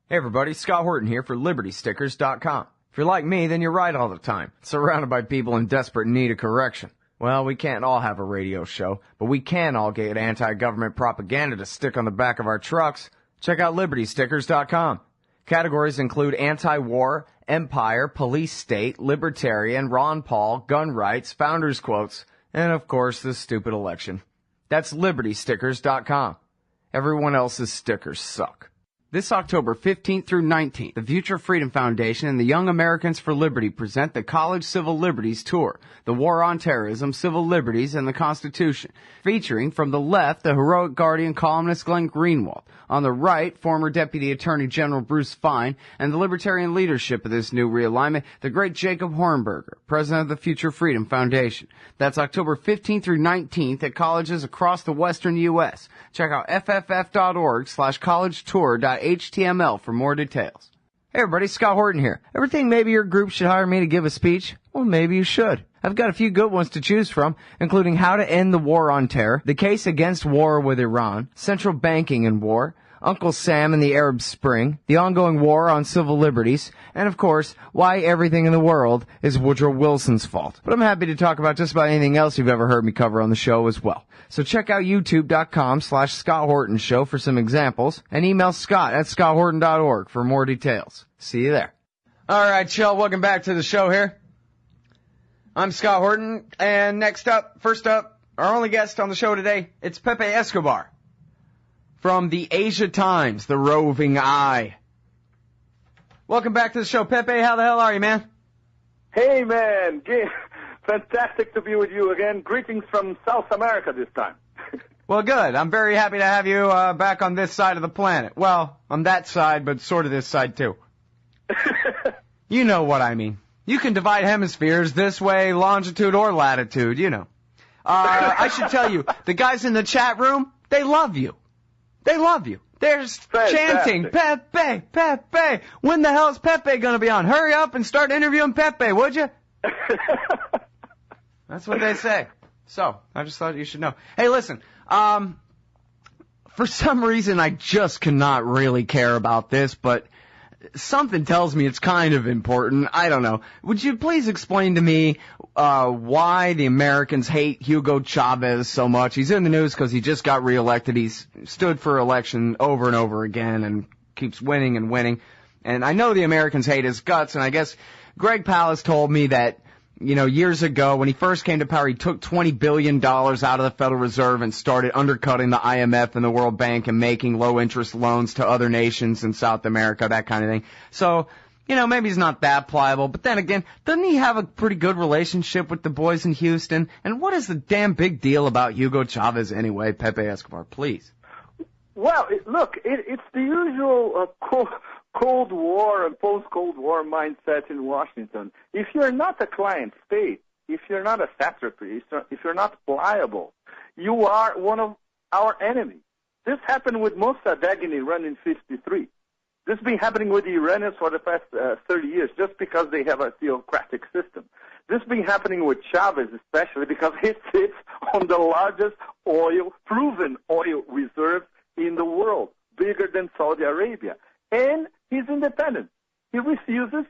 Hey everybody, Scott Horton here for LibertyStickers.com. If you're like me, then you're right all the time, surrounded by people in desperate need of correction. Well, we can't all have a radio show, but we can all get anti-government propaganda to stick on the back of our trucks. Check out LibertyStickers.com. Categories include anti-war, empire, police state, libertarian, Ron Paul, gun rights, founders quotes, and of course the stupid election. That's LibertyStickers.com. Everyone else's stickers suck. This October 15th through 19th, the Future Freedom Foundation and the Young Americans for Liberty present the College Civil Liberties Tour, the War on Terrorism, Civil Liberties, and the Constitution, featuring from the left the heroic Guardian columnist Glenn Greenwald, on the right former Deputy Attorney General Bruce Fein, and the libertarian leadership of this new realignment, the great Jacob Hornberger, president of the Future Freedom Foundation. That's October 15th through 19th at colleges across the western U.S. Check out fff.org/collegetour.html for more details. Hey everybody, Scott Horton here. Ever think maybe your group should hire me to give a speech? Well, maybe you should. I've got a few good ones to choose from, including how to end the war on terror, the case against war with Iran, central banking and war, Uncle Sam and the Arab Spring, the ongoing war on civil liberties, and of course, why everything in the world is Woodrow Wilson's fault. But I'm happy to talk about just about anything else you've ever heard me cover on the show as well. So check out youtube.com/Scott Horton Show for some examples, and email scott@scotthorton.org for more details. See you there. All right, y'all, welcome back to the show here. I'm Scott Horton, and first up, our only guest on the show today, it's Pepe Escobar from the Asia Times, the roving eye. Welcome back to the show. Pepe, how the hell are you, man? Hey, man. Fantastic to be with you again. Greetings from South America this time. Well, good. I'm very happy to have you back on this side of the planet. Well, on that side, but sort of this side, too. You know what I mean. You can divide hemispheres this way, longitude or latitude, you know. I should tell you, the guys in the chat room, they love you. They love you. They're chanting, Pepe, Pepe. When the hell is Pepe going to be on? Hurry up and start interviewing Pepe, would you? That's what they say. So, I just thought you should know. Hey, listen, for some reason I just cannot really care about this, but something tells me it's kind of important. I don't know. Would you please explain to me why the Americans hate Hugo Chavez so much? He's in the news because he just got reelected. He's stood for election over and over again and keeps winning and winning. And I know the Americans hate his guts, and I guess Greg Palast told me that, you know, years ago when he first came to power, he took $20 billion out of the Federal Reserve and started undercutting the IMF and the World Bank and making low-interest loans to other nations in South America, that kind of thing. So, you know, maybe he's not that pliable. But then again, doesn't he have a pretty good relationship with the boys in Houston? And what is the damn big deal about Hugo Chavez anyway, Pepe Escobar? Please. Well, it's the usual Cold War and post-Cold War mindset in Washington. If you're not a client state, if you're not a satrapy, if you're not pliable, you are one of our enemies. This happened with Mossadegh in Iran in 1953. This has been happening with the Iranians for the past 30 years, just because they have a theocratic system. This has been happening with Chavez, especially because he sits on the largest proven oil reserve in the world, bigger than Saudi Arabia. And he's independent. He refuses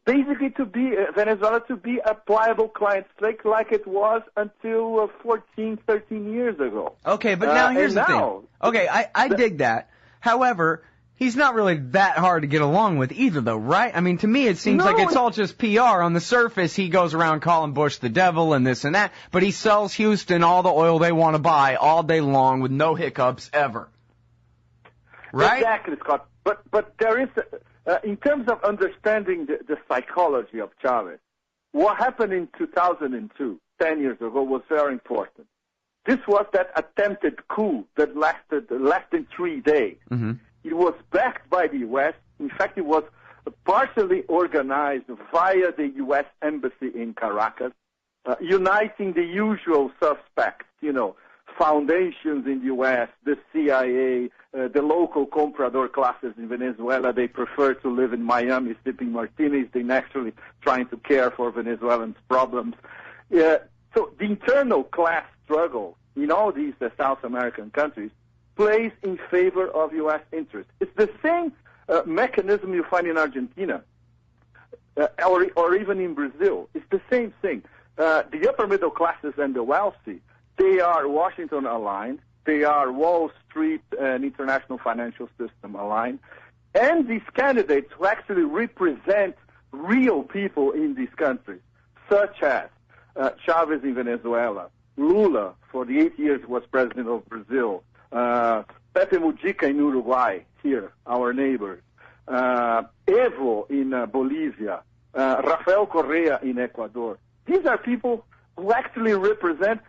basically to be Venezuela to be a pliable client state like it was until 14, 13 years ago. Okay, but now here's the thing. Okay, I dig that. However, he's not really that hard to get along with either, though, right? I mean, to me it seems like it's all just PR. On the surface, he goes around calling Bush the devil and this and that, but he sells Houston all the oil they want to buy all day long with no hiccups ever. Right? Exactly, Scott. But there is, in terms of understanding the psychology of Chavez, what happened in 2002, 10 years ago, was very important. This was that attempted coup that lasted less than 3 days. Mm-hmm. It was backed by the U.S. In fact, it was partially organized via the U.S. Embassy in Caracas, uniting the usual suspects, you know, foundations in the U.S., the CIA, the local comprador classes in Venezuela. They prefer to live in Miami sipping martinis than actually trying to care for Venezuelans' problems. So the internal class struggle in all these South American countries plays in favor of U.S. interests. It's the same mechanism you find in Argentina or even in Brazil. It's the same thing. The upper middle classes and the wealthy, they are Washington aligned. They are Wall Street and international financial system aligned. And these candidates who actually represent real people in these countries, such as Chavez in Venezuela, Lula, for the 8 years was president of Brazil, Pepe Mujica in Uruguay, here, our neighbors, Evo in Bolivia, Rafael Correa in Ecuador. These are people who actually represent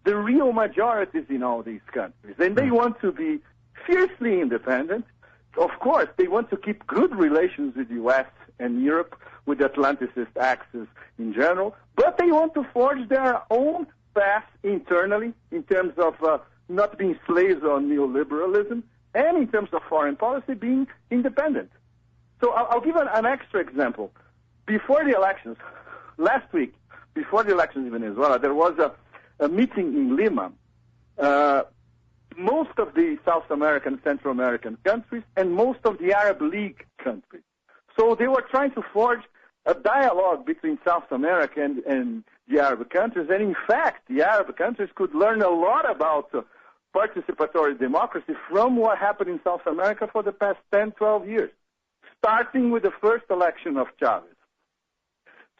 the real majorities in all these countries. And they want to be fiercely independent. Of course, they want to keep good relations with the U.S. and Europe, with the Atlanticist axis in general, but they want to forge their own path internally in terms of not being slaves on neoliberalism and in terms of foreign policy being independent. So I'll give an extra example. Before the elections, last week, before the elections in Venezuela, there was a meeting in Lima. Most of the South American, Central American countries, and most of the Arab League countries. So they were trying to forge a dialogue between South America and the Arab countries. And in fact, the Arab countries could learn a lot about participatory democracy from what happened in South America for the past 10, 12 years, starting with the first election of Chavez.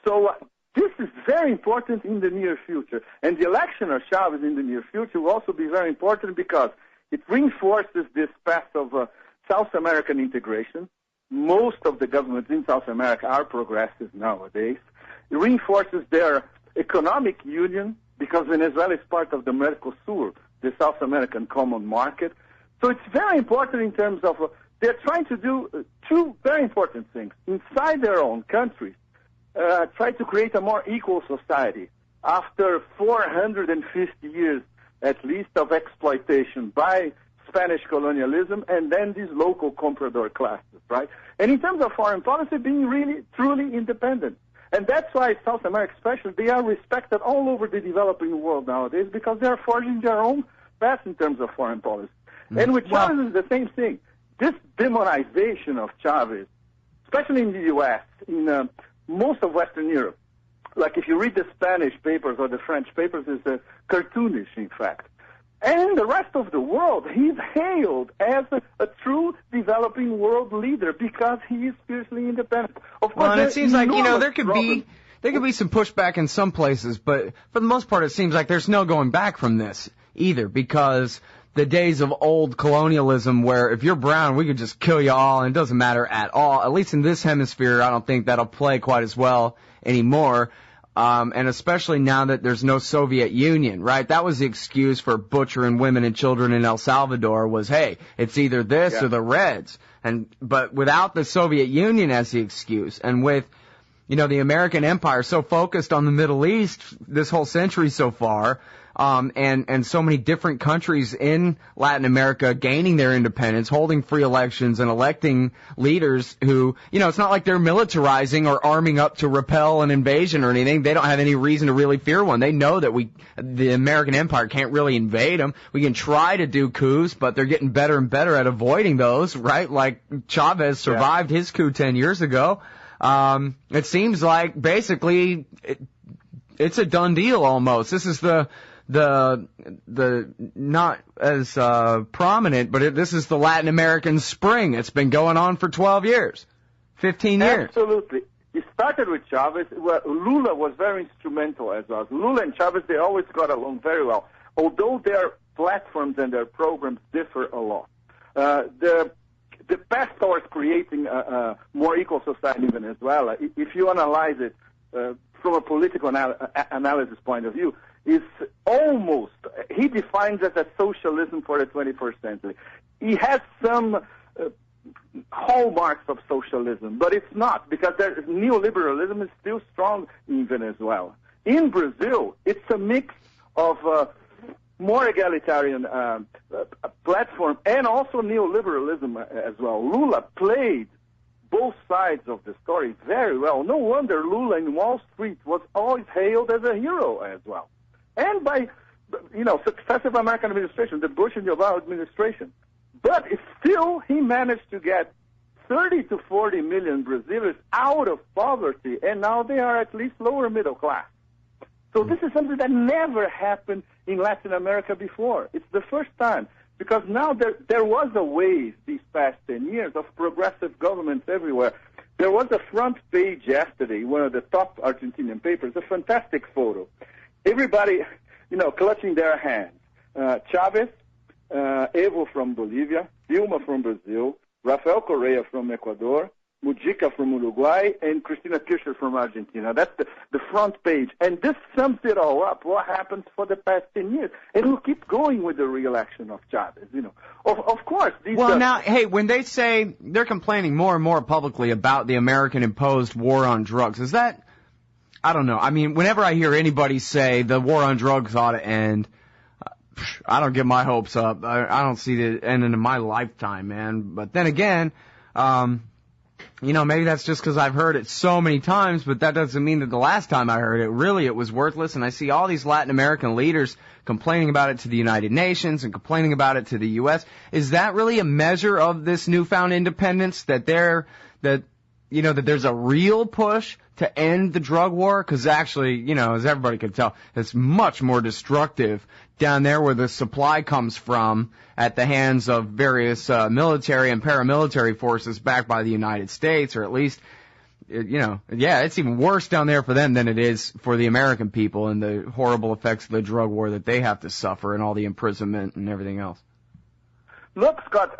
So this is very important in the near future. And the election of Chavez in the near future will also be very important because it reinforces this path of South American integration. Most of the governments in South America are progressive nowadays. It reinforces their economic union because Venezuela is part of the Mercosur, the South American Common Market. So it's very important in terms of they're trying to do two very important things. Inside their own countries, try to create a more equal society after 450 years at least of exploitation by Spanish colonialism and then these local comprador classes, right? And in terms of foreign policy, being really, truly independent. And that's why South America especially, they are respected all over the developing world nowadays because they are forging their own path in terms of foreign policy. And with Chavez, it's the same thing. This demonization of Chavez, especially in the U.S., in most of Western Europe, like if you read the Spanish papers or the French papers, it's cartoonish, in fact. And in the rest of the world, he's hailed as a true developing world leader because he is fiercely independent. Of course, and it seems like, there could be some pushback in some places, but for the most part, it seems like there's no going back from this either because the days of old colonialism where if you're brown, we could just kill you all and it doesn't matter at all. At least in this hemisphere, I don't think that'll play quite as well anymore. And especially now that there's no Soviet Union, right? That was the excuse for butchering women and children in El Salvador was, hey, it's either this or the Reds. But without the Soviet Union as the excuse and with, the American empire so focused on the Middle East this whole century so far, and so many different countries in Latin America gaining their independence, holding free elections and electing leaders who, it's not like they're militarizing or arming up to repel an invasion or anything. They don't have any reason to really fear one. They know that the American empire can't really invade them. We can try to do coups, but they're getting better and better at avoiding those, right? Like Chavez survived his coup 10 years ago. It seems like basically it's a done deal almost. This is the not as prominent, but this is the Latin American spring. It's been going on for 12 years, 15 years. Absolutely. It started with Chavez. Well, Lula was very instrumental as well. Lula and Chavez, they always got along very well, although their platforms and their programs differ a lot. The path towards creating a more equal society in Venezuela, if you analyze it from a political analysis point of view, is almost, he defines it as socialism for the 21st century. He has some hallmarks of socialism, but it's not, because neoliberalism is still strong in Venezuela. In Brazil, it's a mix of more egalitarian platform and also neoliberalism as well. Lula played both sides of the story very well. No wonder Lula in Wall Street was always hailed as a hero as well. And by, successive American administration, the Bush and the Obama administration. But still, he managed to get 30 to 40 million Brazilians out of poverty, and now they are at least lower middle class. So this is something that never happened in Latin America before. It's the first time, because now there was a wave these past 10 years of progressive governments everywhere. There was a front page yesterday, one of the top Argentinian papers, a fantastic photo. Everybody, clutching their hands. Chavez, Evo from Bolivia, Dilma from Brazil, Rafael Correa from Ecuador, Mujica from Uruguay, and Cristina Kirchner from Argentina. That's the front page. And this sums it all up, what happened for the past 10 years. And we'll keep going with the re-election of Chavez, Of course. Now, hey, when they say they're complaining more and more publicly about the American-imposed war on drugs, is that, I don't know. I mean, whenever I hear anybody say the war on drugs ought to end, I don't get my hopes up. I don't see it ending in my lifetime, man. But then again, maybe that's just because I've heard it so many times, but that doesn't mean that the last time I heard it, really, it was worthless. And I see all these Latin American leaders complaining about it to the United Nations and complaining about it to the U.S. Is that really a measure of this newfound independence, that there's a real push to end the drug war? Because actually, as everybody can tell, it's much more destructive down there where the supply comes from at the hands of various military and paramilitary forces backed by the United States, or at least, it's even worse down there for them than it is for the American people, and the horrible effects of the drug war that they have to suffer and all the imprisonment and everything else. Look, Scott,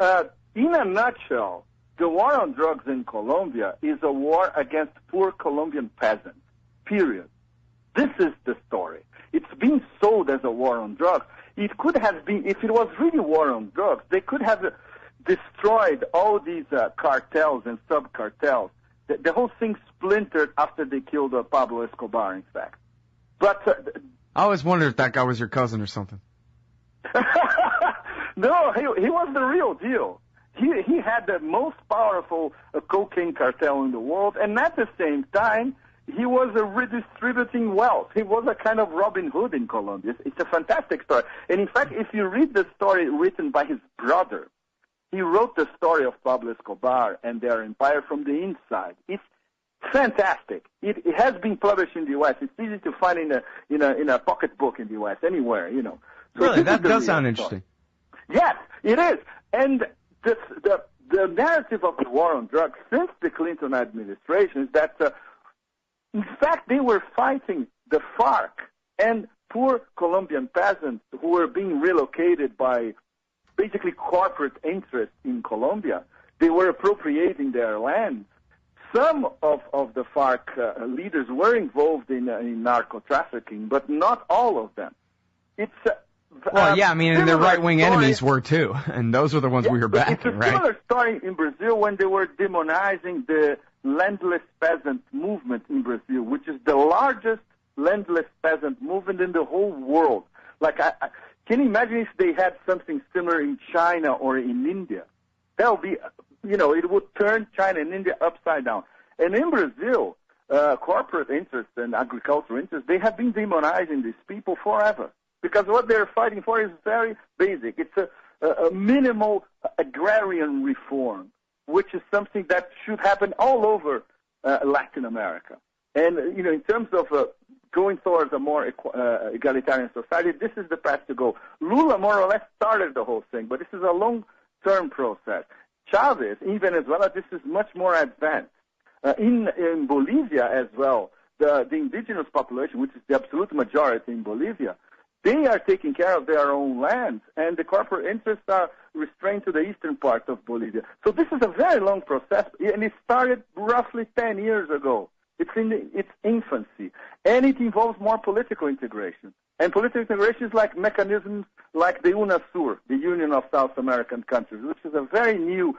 in a nutshell, the war on drugs in Colombia is a war against poor Colombian peasants, period. This is the story. It's being sold as a war on drugs. It could have been, if it was really war on drugs, they could have destroyed all these cartels and sub-cartels. The whole thing splintered after they killed Pablo Escobar, in fact. But I always wondered if that guy was your cousin or something. No, he was the real deal. He had the most powerful cocaine cartel in the world, and at the same time, he was redistributing wealth. He was a kind of Robin Hood in Colombia. It's a fantastic story. And in fact, if you read the story written by his brother, he wrote the story of Pablo Escobar and their empire from the inside. It's fantastic. It has been published in the U.S. It's easy to find in a pocketbook in the U.S. anywhere, So really, that does sound interesting. Yes, it is. And the narrative of the war on drugs since the Clinton administration is that, in fact, they were fighting the FARC and poor Colombian peasants who were being relocated by basically corporate interests in Colombia. They were appropriating their land. Some of the FARC leaders were involved in narco-trafficking, but not all of them. It's and their right-wing enemies were too, and those were the ones we were backing, right? It's a similar story in Brazil when they were demonizing the landless peasant movement in Brazil, which is the largest landless peasant movement in the whole world. Like, can you imagine if they had something similar in China or in India? That would be, it would turn China and India upside down. And in Brazil, corporate interests and agricultural interests, they have been demonizing these people forever. Because what they're fighting for is very basic. It's a minimal agrarian reform, which is something that should happen all over Latin America. And, in terms of going towards a more egalitarian society, this is the path to go. Lula more or less started the whole thing, but this is a long-term process. Chavez, in Venezuela, this is much more advanced. In Bolivia as well, the indigenous population, which is the absolute majority in Bolivia, they are taking care of their own lands, and the corporate interests are restrained to the eastern part of Bolivia. So this is a very long process, and it started roughly 10 years ago. It's in its infancy, and it involves more political integration. And political integration is like mechanisms like the UNASUR, the Union of South American Countries, which is a very new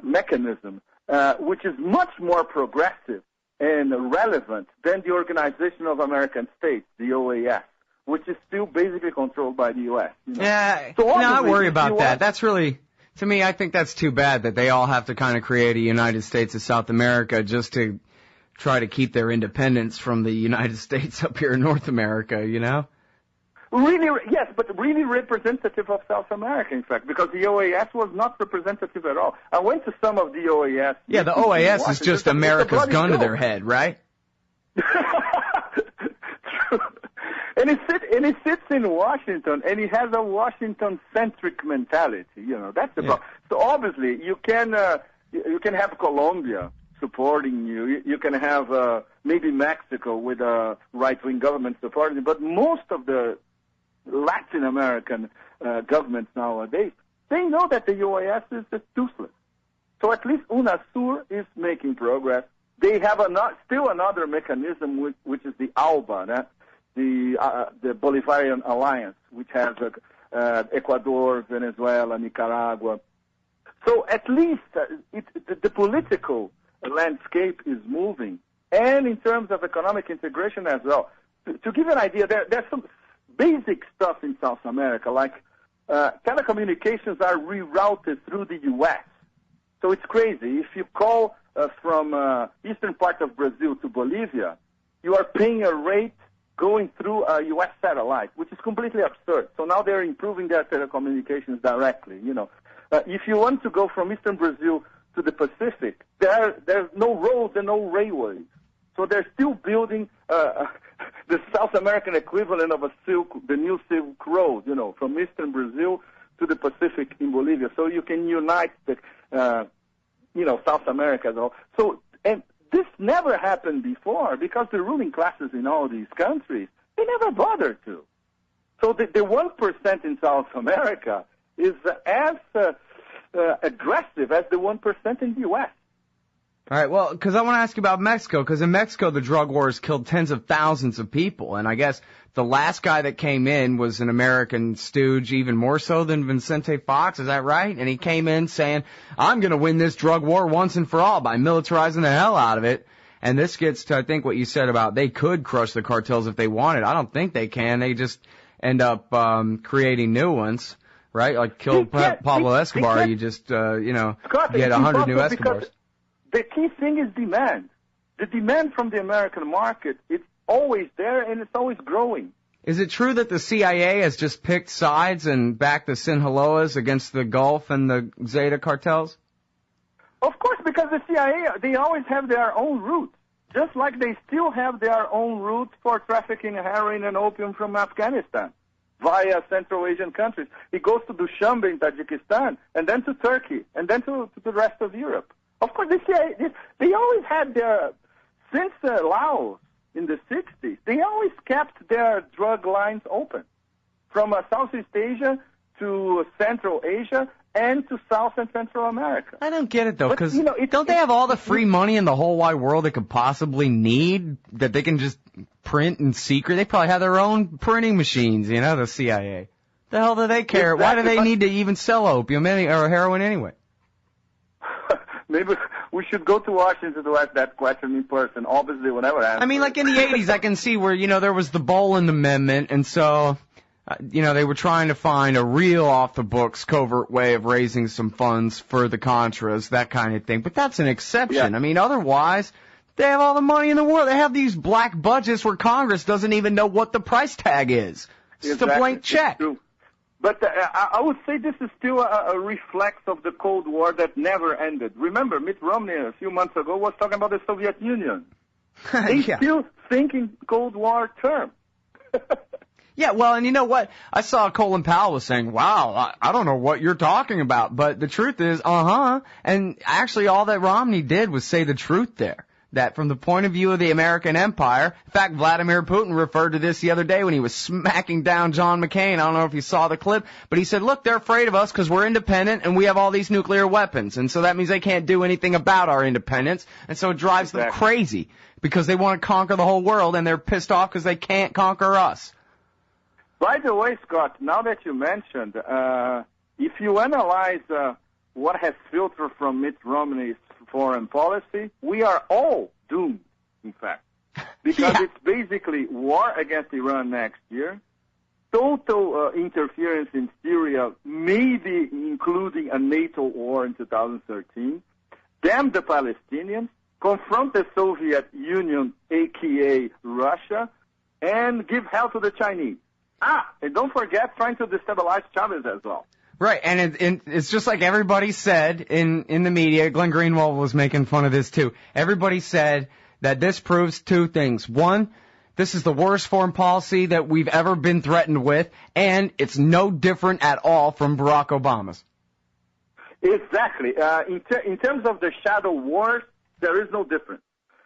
mechanism, which is much more progressive and relevant than the Organization of American States, the OAS, which is still basically controlled by the U.S. Yeah, so I worry about that. That's really, to me, I think that's too bad that they all have to kind of create a United States of South America just to try to keep their independence from the United States up here in North America, Really, yes, but really representative of South America, in fact, because the OAS was not representative at all. I went to some of the OAS. Yeah, the OAS is just America's gun to their head, right? True. And it sits in Washington, and it has a Washington-centric mentality. That's the problem. So obviously, you can have Colombia supporting you. You can have maybe Mexico with a right-wing government supporting you. But most of the Latin American governments nowadays, they know that the UAS is toothless. So at least UNASUR is making progress. They have still another mechanism, which is the ALBA, the Bolivarian Alliance, which has Ecuador, Venezuela, Nicaragua. So at least the political landscape is moving, and in terms of economic integration as well. To give you an idea, there's some basic stuff in South America, like telecommunications are rerouted through the U.S. So it's crazy. If you call from eastern part of Brazil to Bolivia, you are paying a rate going through a U.S. satellite, which is completely absurd. So now they're improving their telecommunications directly. If you want to go from eastern Brazil to the Pacific, there's no roads and no railways. So they're still building the South American equivalent of the new Silk Road, from eastern Brazil to the Pacific in Bolivia. So you can unite South America as well. So, and this never happened before because the ruling classes in all these countries, they never bothered to. So the 1% in South America is as aggressive as the 1% in the U.S. All right, well, because I want to ask you about Mexico, because in Mexico the drug wars killed tens of thousands of people, and I guess the last guy that came in was an American stooge, even more so than Vicente Fox, is that right? And he came in saying, I'm going to win this drug war once and for all by militarizing the hell out of it. And this gets to, I think, what you said about they could crush the cartels if they wanted. I don't think they can. They just end up creating new ones, right? Like kill Pablo Escobar, you just, Scott, get 100 new Escobars. The key thing is demand. The demand from the American market, it's always there and it's always growing. Is it true that the CIA has just picked sides and backed the Sinaloas against the Gulf and the Zeta cartels? Of course, because the CIA, they always have their own route, just like they still have their own route for trafficking heroin and opium from Afghanistan via Central Asian countries. It goes to Dushanbe in Tajikistan, and then to Turkey, and then to the rest of Europe. Of course, the CIA, they always had their, since Laos in the 60s, they always kept their drug lines open from Southeast Asia to Central Asia and to South and Central America. I don't get it, though, because don't they have all the free money in the whole wide world they could possibly need that they can just print in secret? They probably have their own printing machines, the CIA. The hell do they care? Exactly. Why do they need to even sell opium or heroin anyway? Maybe we should go to Washington to ask that question in person. Obviously, whenever I mean, like in the 80s, I can see where, there was the Boland Amendment, and so, they were trying to find a real off-the-books covert way of raising some funds for the Contras, that kind of thing. But that's an exception. Yeah. I mean, otherwise, they have all the money in the world. They have these black budgets where Congress doesn't even know what the price tag is. It's just a blank check. But I would say this is still a reflex of the Cold War that never ended. Remember, Mitt Romney a few months ago was talking about the Soviet Union. They still think in Cold War terms. Yeah, well, and you know what? I saw Colin Powell was saying, wow, I don't know what you're talking about. But the truth is, and actually all that Romney did was say the truth there. That from the point of view of the American empire, in fact, Vladimir Putin referred to this the other day when he was smacking down John McCain. I don't know if you saw the clip, but he said, look, they're afraid of us because we're independent and we have all these nuclear weapons. And so that means they can't do anything about our independence. And so it drives them crazy because they want to conquer the whole world and they're pissed off because they can't conquer us. By the way, Scott, now that you mentioned, if you analyze what has filtered from Mitt Romney's foreign policy, we are all doomed, in fact, because it's basically war against Iran next year, total interference in Syria, maybe including a NATO war in 2013, damn the Palestinians, confront the Soviet Union, a.k.a. Russia, and give help to the Chinese. And don't forget trying to destabilize Chavez as well. Right, and it's just like everybody said in the media. Glenn Greenwald was making fun of this too. Everybody said that this proves two things. One, this is the worst foreign policy that we've ever been threatened with, and it's no different at all from Barack Obama's. Exactly. In terms of the shadow wars, there is no difference.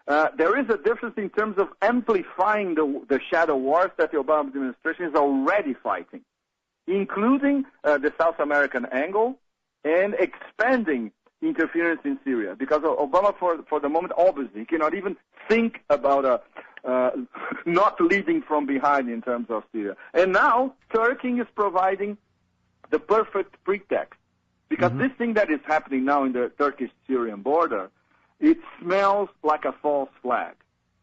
There is a difference in terms of amplifying the shadow wars that the Obama administration is already fighting, including the South American angle and expanding interference in Syria. Because Obama, for the moment, obviously cannot even think about not leading from behind in terms of Syria. And now Turkey is providing the perfect pretext. Because this thing that is happening now in the Turkish-Syrian border, it smells like a false flag.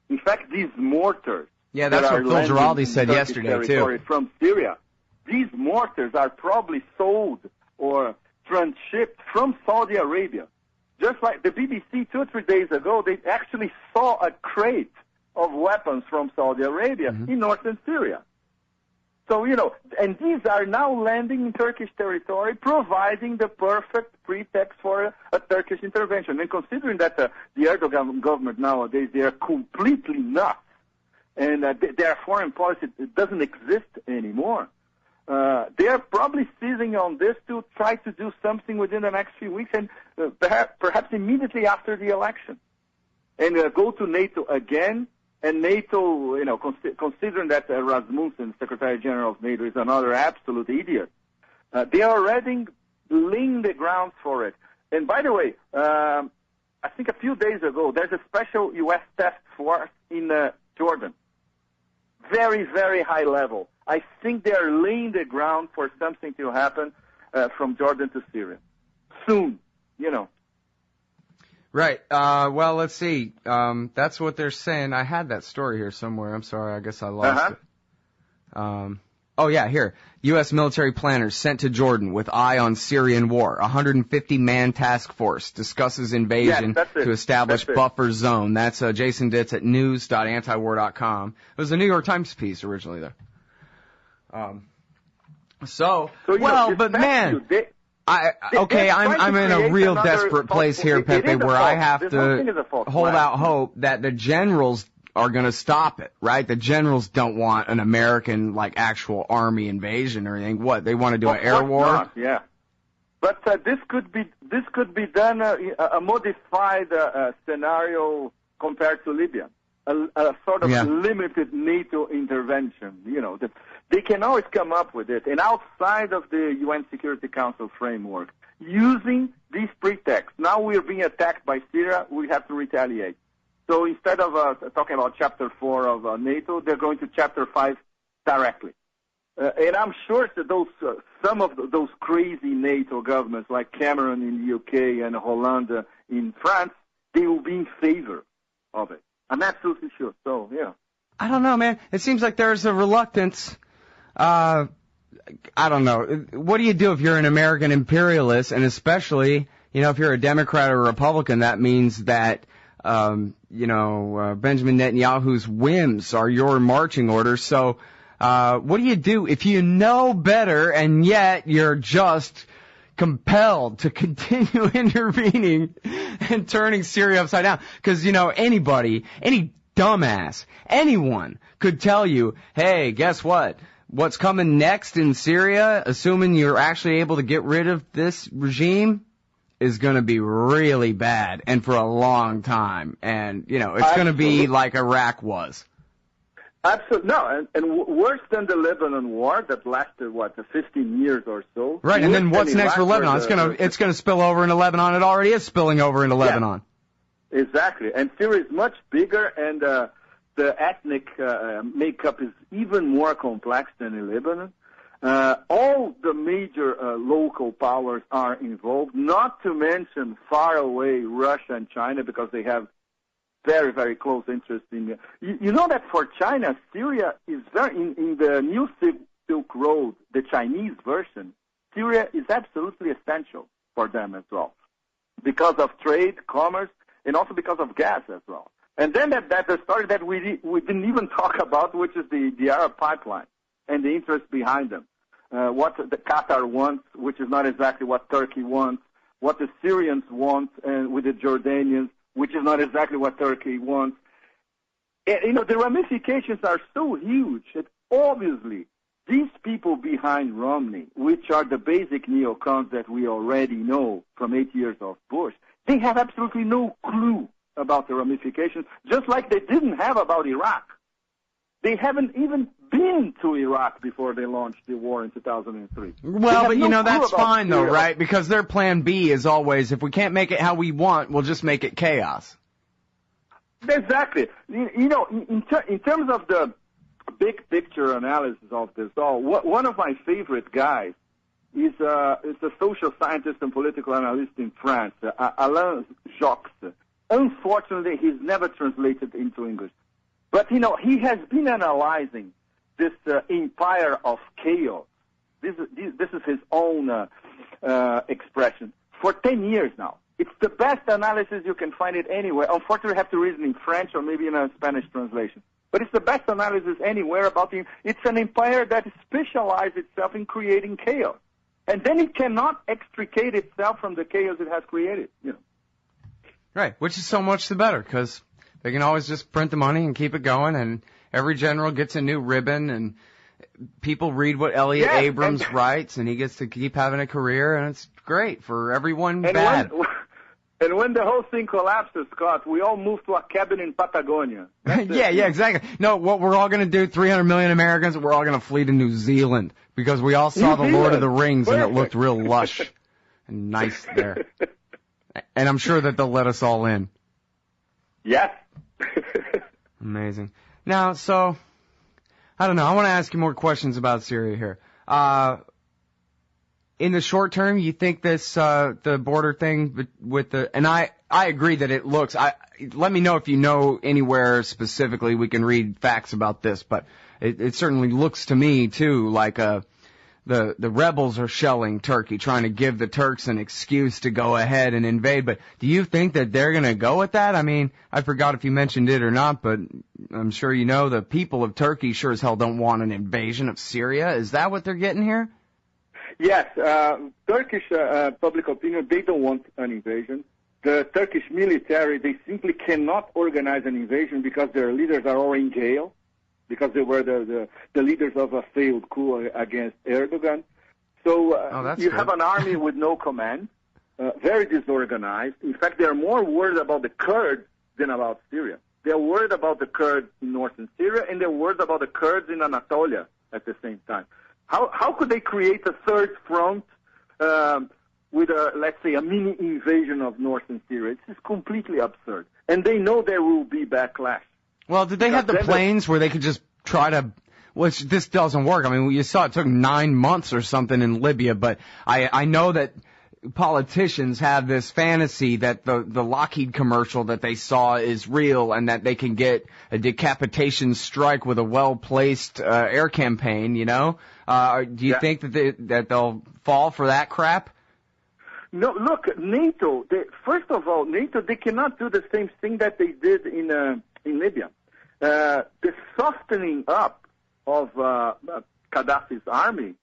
In fact, these mortars that's what Phil Giraldi said yesterday, too. From Syria, these mortars are probably sold or transshipped from Saudi Arabia. Just like the BBC 2 or 3 days ago, they actually saw a crate of weapons from Saudi Arabia in northern Syria. So, and these are now landing in Turkish territory, providing the perfect pretext for a Turkish intervention. And considering that the Erdogan government nowadays, they are completely nuts, and their foreign policy doesn't exist anymore, they are probably seizing on this to try to do something within the next few weeks, and perhaps immediately after the election, and go to NATO again. And NATO, considering that Rasmussen, Secretary General of NATO, is another absolute idiot, they are already laying the ground for it. And by the way, I think a few days ago, there's a special U.S. task force in Jordan. Very, very high level. I think they are laying the ground for something to happen from Jordan to Syria. Soon, Right. Well, let's see. That's what they're saying. I had that story here somewhere. I'm sorry. I guess I lost it. Oh, yeah, here. U.S. military planners sent to Jordan with eye on Syrian war. 150-man task force discusses invasion to establish buffer zone. That's Jason Ditz at news.antiwar.com. It was a New York Times piece originally, though. But man... I'm in a real desperate place here, Pepe, where I have to hold out hope that the generals are going to stop it, right? The generals don't want an American, actual army invasion or anything. What, they want to do an air war? Not, yeah. But this could be done a modified scenario compared to Libya, a sort of limited NATO intervention. They can always come up with it, and outside of the UN Security Council framework, using these pretexts. Now we're being attacked by Syria, we have to retaliate. So instead of talking about Chapter 4 of NATO, they're going to Chapter 5 directly. And I'm sure that some of those crazy NATO governments, like Cameron in the UK and Hollande in France, they will be in favor of it. I'm absolutely sure. So, yeah. I don't know, man. It seems like there's a reluctance. I don't know. What do you do if you're an American imperialist, and especially, if you're a Democrat or a Republican, that means that, Benjamin Netanyahu's whims are your marching orders. So, what do you do if you know better and yet you're just compelled to continue intervening and turning Syria upside down? Because, anybody, any dumbass, anyone could tell you, hey, guess what? What's coming next in Syria, assuming you're actually able to get rid of this regime, is going to be really bad and for a long time. And, it's going to be like Iraq was. Absolutely. No, and worse than the Lebanon war that lasted, 15 years or so. Right, and then what's next for Lebanon? It's going to spill over into Lebanon. It already is spilling over into Lebanon. Exactly. And Syria is much bigger, and the ethnic makeup is even more complex than in Lebanon. All the major local powers are involved, not to mention far away Russia and China, because they have very, very close interest in. You know that for China, Syria is in the new Silk Road, the Chinese version. Syria is absolutely essential for them as well, because of trade, commerce, and also because of gas as well. And then that the story that we didn't even talk about, which is the Arab pipeline. and the interest behind them. What the Qatar wants, which is not exactly what Turkey wants, what the Syrians want with the Jordanians, which is not exactly what Turkey wants. And, the ramifications are so huge that obviously these people behind Romney, which are the basic neocons that we already know from 8 years of Bush, they have absolutely no clue about the ramifications, just like they didn't have about Iraq. They haven't even been to Iraq before they launched the war in 2003. Well, but that's fine though, right? Because their plan B is always, if we can't make it how we want, we'll just make it chaos. Exactly. In terms of the big picture analysis of this all, one of my favorite guys is a social scientist and political analyst in France, Alain Jacques. Unfortunately, he's never translated into English. But, he has been analyzing this empire of chaos. This is his own expression for 10 years now. It's the best analysis you can find it anywhere. Unfortunately, I have to read it in French or maybe in a Spanish translation. But it's the best analysis anywhere about it's an empire that specializes itself in creating chaos. And then it cannot extricate itself from the chaos it has created. Right, which is so much the better, because they can always just print the money and keep it going, and every general gets a new ribbon, and people read what Elliot Abrams writes, and he gets to keep having a career, and it's great for everyone bad. And when the whole thing collapses, Scott, we all move to a cabin in Patagonia. Yeah, exactly. No, what we're all going to do, 300 million Americans, we're all going to flee to New Zealand, because we all saw the Lord of the Rings, and it looked real lush and nice there. And I'm sure that they'll let us all in. Yes. Amazing. Now, so, I don't know. I want to ask you more questions about Syria here. In the short term, you think this, the border thing with and I agree that it looks, let me know if you know anywhere specifically we can read facts about this, but it certainly looks to me too like, the rebels are shelling Turkey, trying to give the Turks an excuse to go ahead and invade. But do you think that they're going to go with that? I mean, I forgot if you mentioned it or not, but I'm sure you know the people of Turkey sure as hell don't want an invasion of Syria. Is that what they're getting here? Yes, Turkish public opinion, they don't want an invasion. The Turkish military, they simply cannot organize an invasion because their leaders are all in jail, because they were the leaders of a failed coup against Erdogan. So you have an army with no command, very disorganized. In fact, they're more worried about the Kurds than about Syria. They're worried about the Kurds in northern Syria, and they're worried about the Kurds in Anatolia at the same time. How could they create a third front with let's say, a mini invasion of northern Syria? It's just completely absurd. And they know there will be backlash. Well, did they have the planes where they could just try to, which this doesn't work. I mean, you saw it took 9 months or something in Libya, but I know that politicians have this fantasy that the Lockheed commercial that they saw is real and that they can get a decapitation strike with a well-placed air campaign, Do you think that they'll fall for that crap? No, look, NATO, first of all, NATO, they cannot do the same thing that they did in Libya. The softening up of Gaddafi's army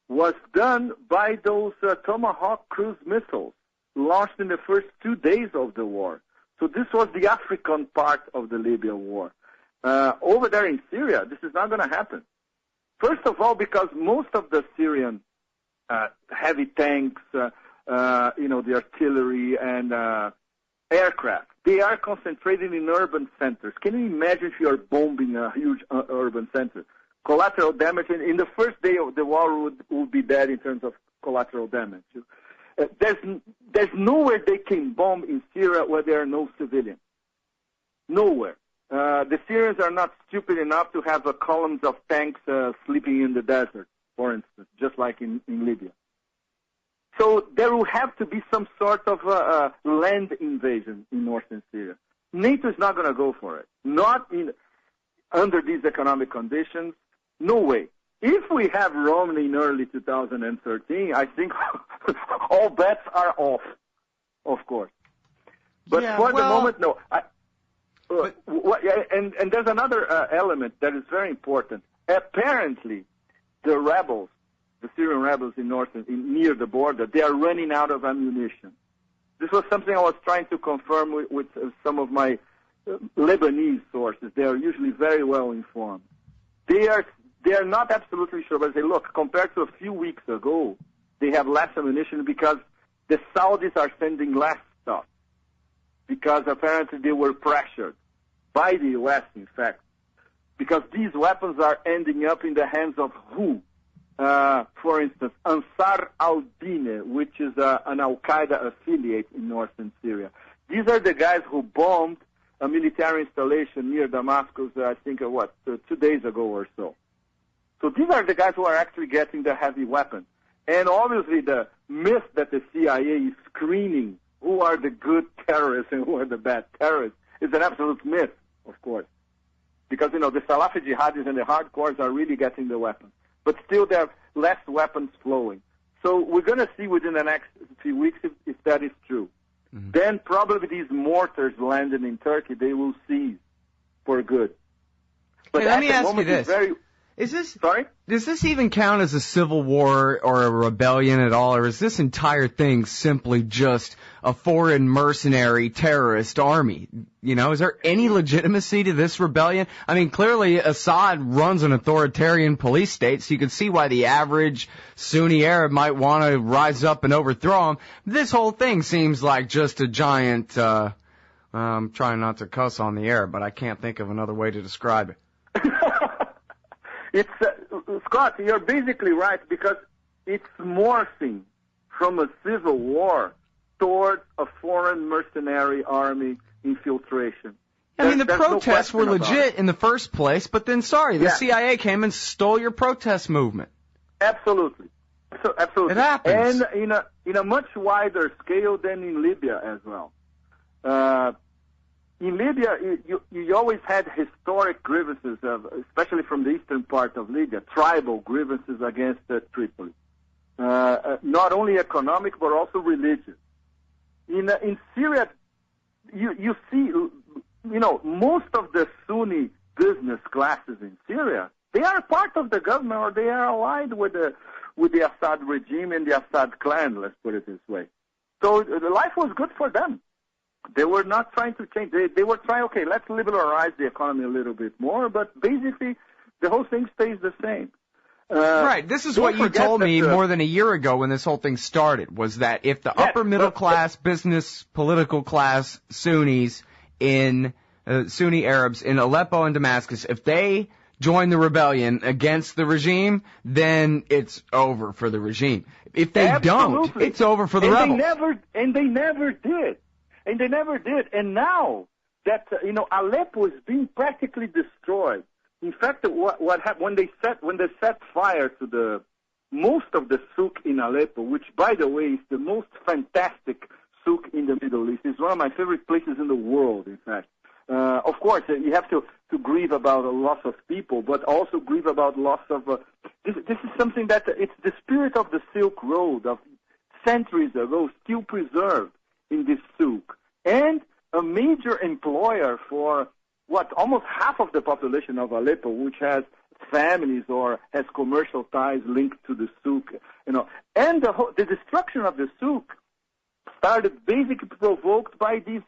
was done by those Tomahawk cruise missiles launched in the first 2 days of the war. So this was the African part of the Libya war. Over there in Syria, this is not going to happen. First of all, because most of the Syrian heavy tanks, the artillery and aircraft, they are concentrated in urban centers. Can you imagine if you are bombing a huge urban center? Collateral damage, in the first day of the war would be dead in terms of collateral damage. There's nowhere they can bomb in Syria where there are no civilians. Nowhere. The Syrians are not stupid enough to have columns of tanks sleeping in the desert, for instance, just like in Libya. So there will have to be some sort of land invasion in northern Syria. NATO is not going to go for it. Not under these economic conditions. No way. If we have Romney in early 2013, I think all bets are off, of course. But the moment, no. And there's another element that is very important. Apparently, the rebels, the Syrian rebels near the border, they are running out of ammunition. This was something I was trying to confirm with some of my Lebanese sources. They are usually very well informed. They are not absolutely sure, but they say, look, compared to a few weeks ago, they have less ammunition because the Saudis are sending less stuff, because apparently they were pressured by the U.S., in fact, because these weapons are ending up in the hands of who? For instance, Ansar al-Din, which is an al-Qaeda affiliate in northern Syria. These are the guys who bombed a military installation near Damascus, I think, 2 days ago or so. So these are the guys who are actually getting the heavy weapons. And obviously the myth that the CIA is screening who are the good terrorists and who are the bad terrorists is an absolute myth, of course. Because, the Salafi jihadis and the hardcores are really getting the weapons. But still there are less weapons flowing. So we're going to see within the next few weeks if that is true. Mm-hmm. Then probably these mortars landed in Turkey, they will cease for good. But hey, let me ask you this. Does this even count as a civil war or a rebellion at all, or is this entire thing simply just a foreign mercenary terrorist army? Is there any legitimacy to this rebellion? I mean, clearly Assad runs an authoritarian police state, so you can see why the average Sunni Arab might want to rise up and overthrow him. This whole thing seems like just a giant, I'm trying not to cuss on the air, but I can't think of another way to describe it. It's Scott, you're basically right, because it's morphing from a civil war towards a foreign mercenary army infiltration. I mean, the protests were legit in the first place, but then, the CIA came and stole your protest movement. Absolutely. Absolutely. It happens. And in a much wider scale than in Libya as well. In Libya, you always had historic grievances, especially from the eastern part of Libya, tribal grievances against Tripoli. Not only economic, but also religious. In Syria, you see, most of the Sunni business classes in Syria, they are part of the government, or they are allied with the Assad regime and the Assad clan, let's put it this way. So the life was good for them. They were not trying to change. They were trying, okay, let's liberalize the economy a little bit more, but basically the whole thing stays the same. Right. This is what you told me more than a year ago when this whole thing started, was that if the upper middle class, business, political class Sunnis Sunni Arabs in Aleppo and Damascus, if they join the rebellion against the regime, then it's over for the regime. If they don't, it's over for the rebels. They never did. And they never did. And now that, Aleppo is being practically destroyed. In fact, what happened, when they set fire to most of the souk in Aleppo, which, by the way, is the most fantastic souk in the Middle East. It's one of my favorite places in the world, in fact. Of course, you have to grieve about a loss of people, but also grieve about loss of, this is something that, it's the spirit of the Silk Road of centuries ago, still preserved in this souk, and a major employer for almost half of the population of Aleppo, which has families or has commercial ties linked to the souk, and the destruction of the souk started basically provoked by these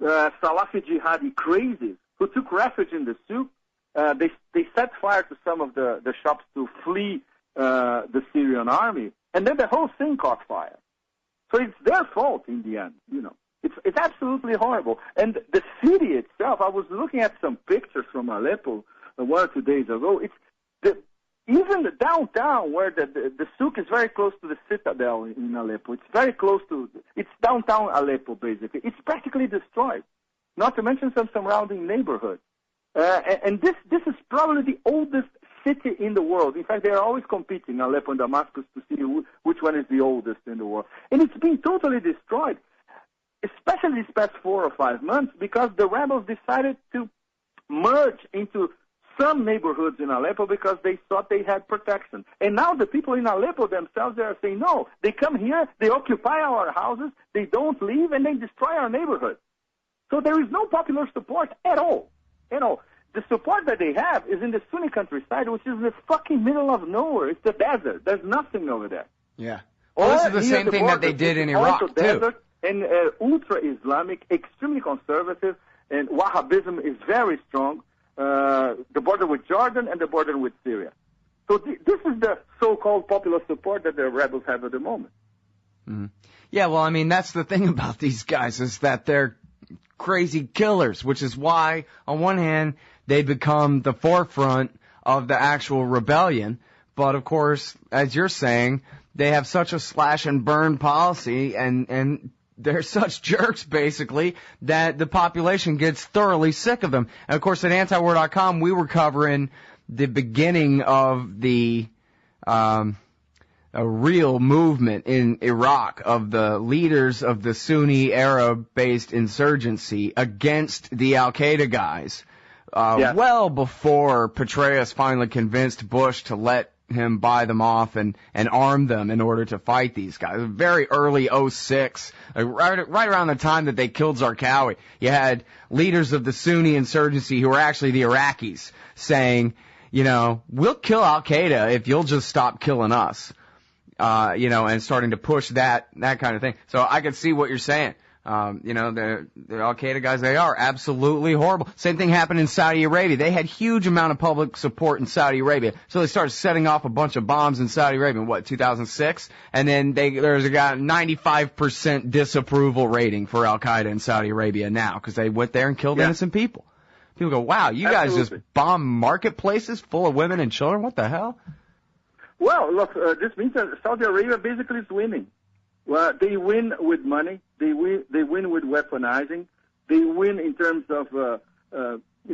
Salafi jihadi crazies who took refuge in the souk. They set fire to some of the shops to flee the Syrian army, and then the whole thing caught fire. So it's their fault in the end, It's absolutely horrible. And the city itself, I was looking at some pictures from Aleppo 1 or 2 days ago. Even the downtown, where the souk is very close to the citadel in Aleppo. It's downtown Aleppo, basically. It's practically destroyed, not to mention some surrounding neighborhoods. And this is probably the oldest city in the world. In fact, they are always competing, Aleppo and Damascus, to see which one is the oldest in the world. And it's been totally destroyed, especially these past 4 or 5 months, because the rebels decided to merge into some neighborhoods in Aleppo because they thought they had protection. And now the people in Aleppo themselves, they are saying, no, they come here, they occupy our houses, they don't leave, and they destroy our neighborhood. So there is no popular support at all. The support that they have is in the Sunni countryside, which is the fucking middle of nowhere. It's the desert. There's nothing over there. Yeah. Well, this is the same thing that they did in Iraq, too. Desert and ultra-Islamic, extremely conservative, and Wahhabism is very strong. The border with Jordan and the border with Syria. So this is the so-called popular support that the rebels have at the moment. Mm-hmm. Yeah, well, I mean, that's the thing about these guys is that they're crazy killers, which is why, on one hand, they become the forefront of the actual rebellion. But, of course, as you're saying, they have such a slash and burn policy and they're such jerks, basically, that the population gets thoroughly sick of them. And, of course, at antiwar.com, we were covering the beginning of the a real movement in Iraq of the leaders of the Sunni Arab-based insurgency against the Al-Qaeda guys. Well before Petraeus finally convinced Bush to let him buy them off and arm them in order to fight these guys. Very early 06, right around the time that they killed Zarqawi, you had leaders of the Sunni insurgency who were actually the Iraqis saying, you know, we'll kill Al-Qaeda if you'll just stop killing us. You know, and starting to push that kind of thing. So I can see what you're saying. You know, the Al-Qaeda guys, they are absolutely horrible. Same thing happened in Saudi Arabia. They had huge amount of public support in Saudi Arabia. So they started setting off a bunch of bombs in Saudi Arabia in, 2006? And then there's a 95% disapproval rating for Al-Qaeda in Saudi Arabia now because they went there and killed innocent people. People go, wow, you guys just bomb marketplaces full of women and children? What the hell? Well, look, this means that Saudi Arabia basically is winning. Well, they win with money. They win with weaponizing. They win in terms of,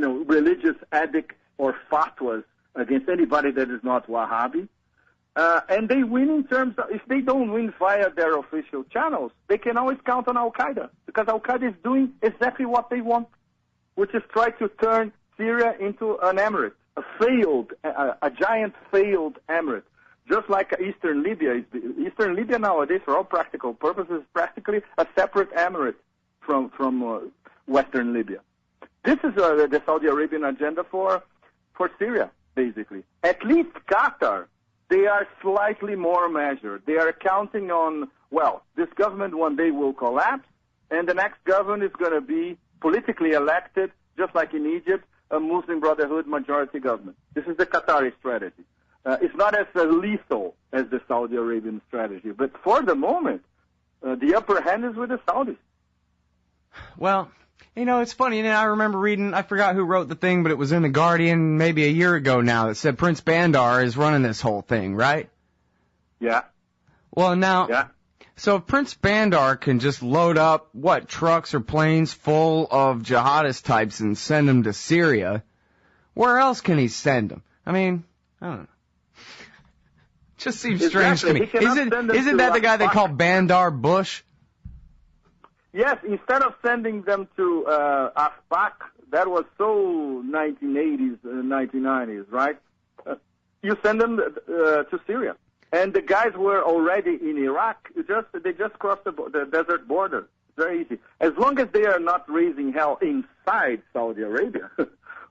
religious edict or fatwas against anybody that is not Wahhabi. And they win in terms of, if they don't win via their official channels, they can always count on Al-Qaeda because Al-Qaeda is doing exactly what they want, which is try to turn Syria into an emirate, a giant failed emirate. Just like Eastern Libya. Eastern Libya nowadays, for all practical purposes, is practically a separate emirate from Western Libya. This is the Saudi Arabian agenda for Syria, basically. At least Qatar, they are slightly more measured. They are counting on, well, this government one day will collapse, and the next government is going to be politically elected, just like in Egypt, a Muslim Brotherhood majority government. This is the Qatari strategy. It's not as lethal as the Saudi Arabian strategy, but for the moment, the upper hand is with the Saudis. Well, you know, it's funny, and I remember reading, I forgot who wrote the thing, but it was in The Guardian maybe a year ago now that said Prince Bandar is running this whole thing, right? Yeah. Well, now, so if Prince Bandar can just load up, trucks or planes full of jihadist types and send them to Syria, where else can he send them? I mean, I don't know. Just seems strange to me. Isn't that the guy they call Bandar Bush? Yes, instead of sending them to Afpak, that was so 1980s, 1990s, right? You send them to Syria. And the guys were already in Iraq. They just crossed the desert border. Very easy. As long as they are not raising hell inside Saudi Arabia,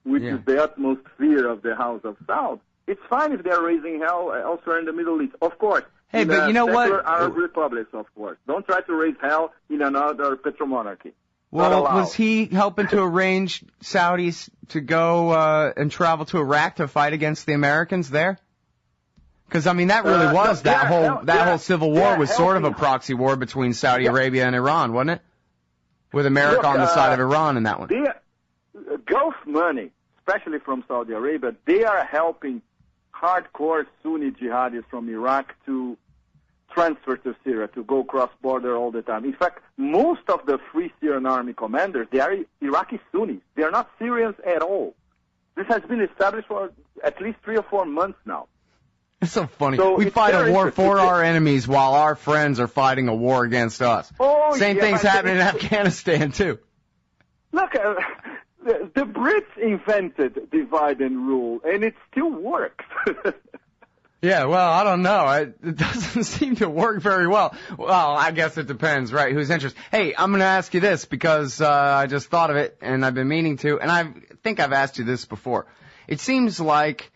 which is the utmost fear of the House of Saud, it's fine if they're raising hell elsewhere in the Middle East. Of course. Hey, but you know what? Arab republics, of course. Don't try to raise hell in another petromonarchy. Well, was he helping to arrange Saudis to go and travel to Iraq to fight against the Americans there? Because, I mean, that really was that whole civil war was sort of a proxy war between Saudi Arabia and Iran, wasn't it? With America on the side of Iran in that one. Gulf money, especially from Saudi Arabia, they are helping hardcore Sunni jihadis from Iraq to transfer to Syria, to go cross-border all the time. In fact, most of the Free Syrian Army commanders, they are Iraqi Sunnis. They are not Syrians at all. This has been established for at least 3 or 4 months now. It's so funny. So we fight a war for our enemies while our friends are fighting a war against us. Same thing's happening in Afghanistan, too. Look, the Brits invented divide and rule, and it still works. Yeah, well, I don't know. It doesn't seem to work very well. Well, I guess it depends, right? Whose interest? Hey, I'm going to ask you this because I just thought of it and I've been meaning to, and I think I've asked you this before. It seems like,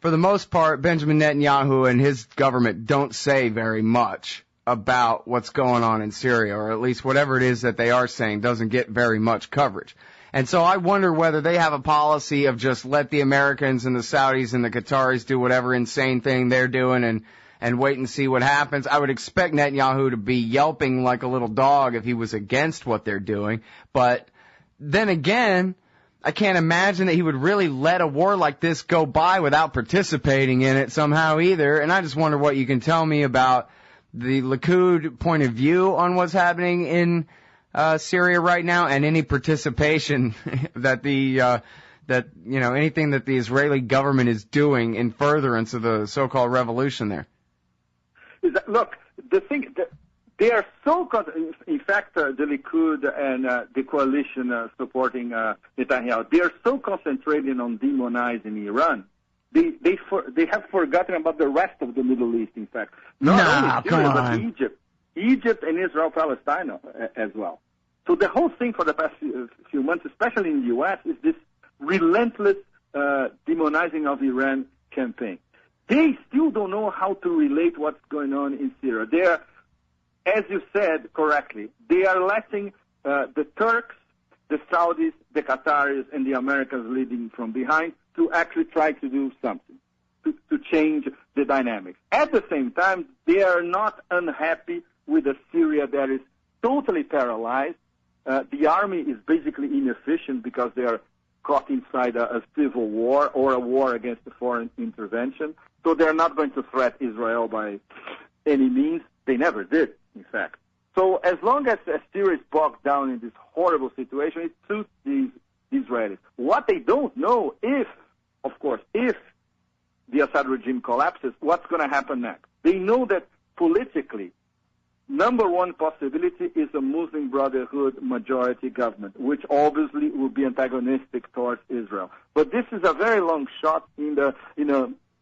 for the most part, Benjamin Netanyahu and his government don't say very much about what's going on in Syria, or at least whatever it is that they are saying doesn't get very much coverage. And so I wonder whether they have a policy of just let the Americans and the Saudis and the Qataris do whatever insane thing they're doing and wait and see what happens. I would expect Netanyahu to be yelping like a little dog if he was against what they're doing. But then again, I can't imagine that he would really let a war like this go by without participating in it somehow either. And I just wonder what you can tell me about the Likud point of view on what's happening in Syria right now, and any participation that anything that the Israeli government is doing in furtherance of the so-called revolution there. Look, the thing that they are so, in fact, the Likud and the coalition supporting Netanyahu, they are so concentrated on demonizing Iran. They have forgotten about the rest of the Middle East. In fact, not only Syria, but Egypt and Israel, Palestine as well. So the whole thing for the past few months, especially in the U.S., is this relentless demonizing of Iran campaign. They still don't know how to relate what's going on in Syria. They are, as you said correctly, they are letting the Turks, the Saudis, the Qataris, and the Americans leading from behind to actually try to do something, to change the dynamics. At the same time, they are not unhappy with a Syria that is totally paralyzed. The army is basically inefficient because they are caught inside a civil war or a war against a foreign intervention. So they're not going to threat Israel by any means. They never did, in fact. So as long as Syria is bogged down in this horrible situation, it suits these Israelis. What they don't know if the Assad regime collapses, what's going to happen next? They know that politically, number one possibility is a Muslim Brotherhood majority government, which obviously will be antagonistic towards Israel. But this is a very long shot in the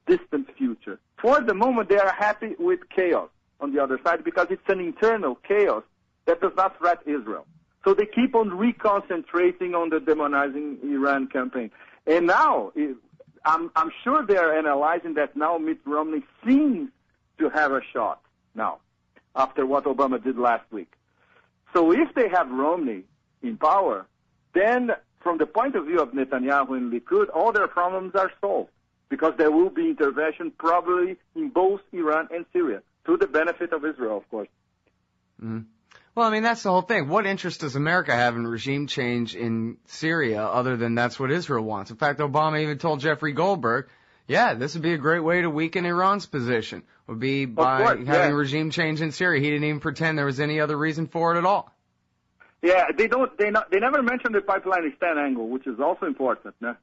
distant future. For the moment, they are happy with chaos on the other side because it's an internal chaos that does not threat Israel. So they keep on reconcentrating on the demonizing Iran campaign. And now, I'm sure they are analyzing that now Mitt Romney seems to have a shot now, after what Obama did last week. So if they have Romney in power, then from the point of view of Netanyahu and Likud, all their problems are solved because there will be intervention probably in both Iran and Syria, to the benefit of Israel, of course. Mm-hmm. Well, I mean, that's the whole thing. What interest does America have in regime change in Syria other than that's what Israel wants? In fact, Obama even told Jeffrey Goldberg, yeah, this would be a great way to weaken Iran's position, would be by having regime change in Syria. He didn't even pretend there was any other reason for it at all. Yeah, they never mentioned the pipeline angle, which is also important. No?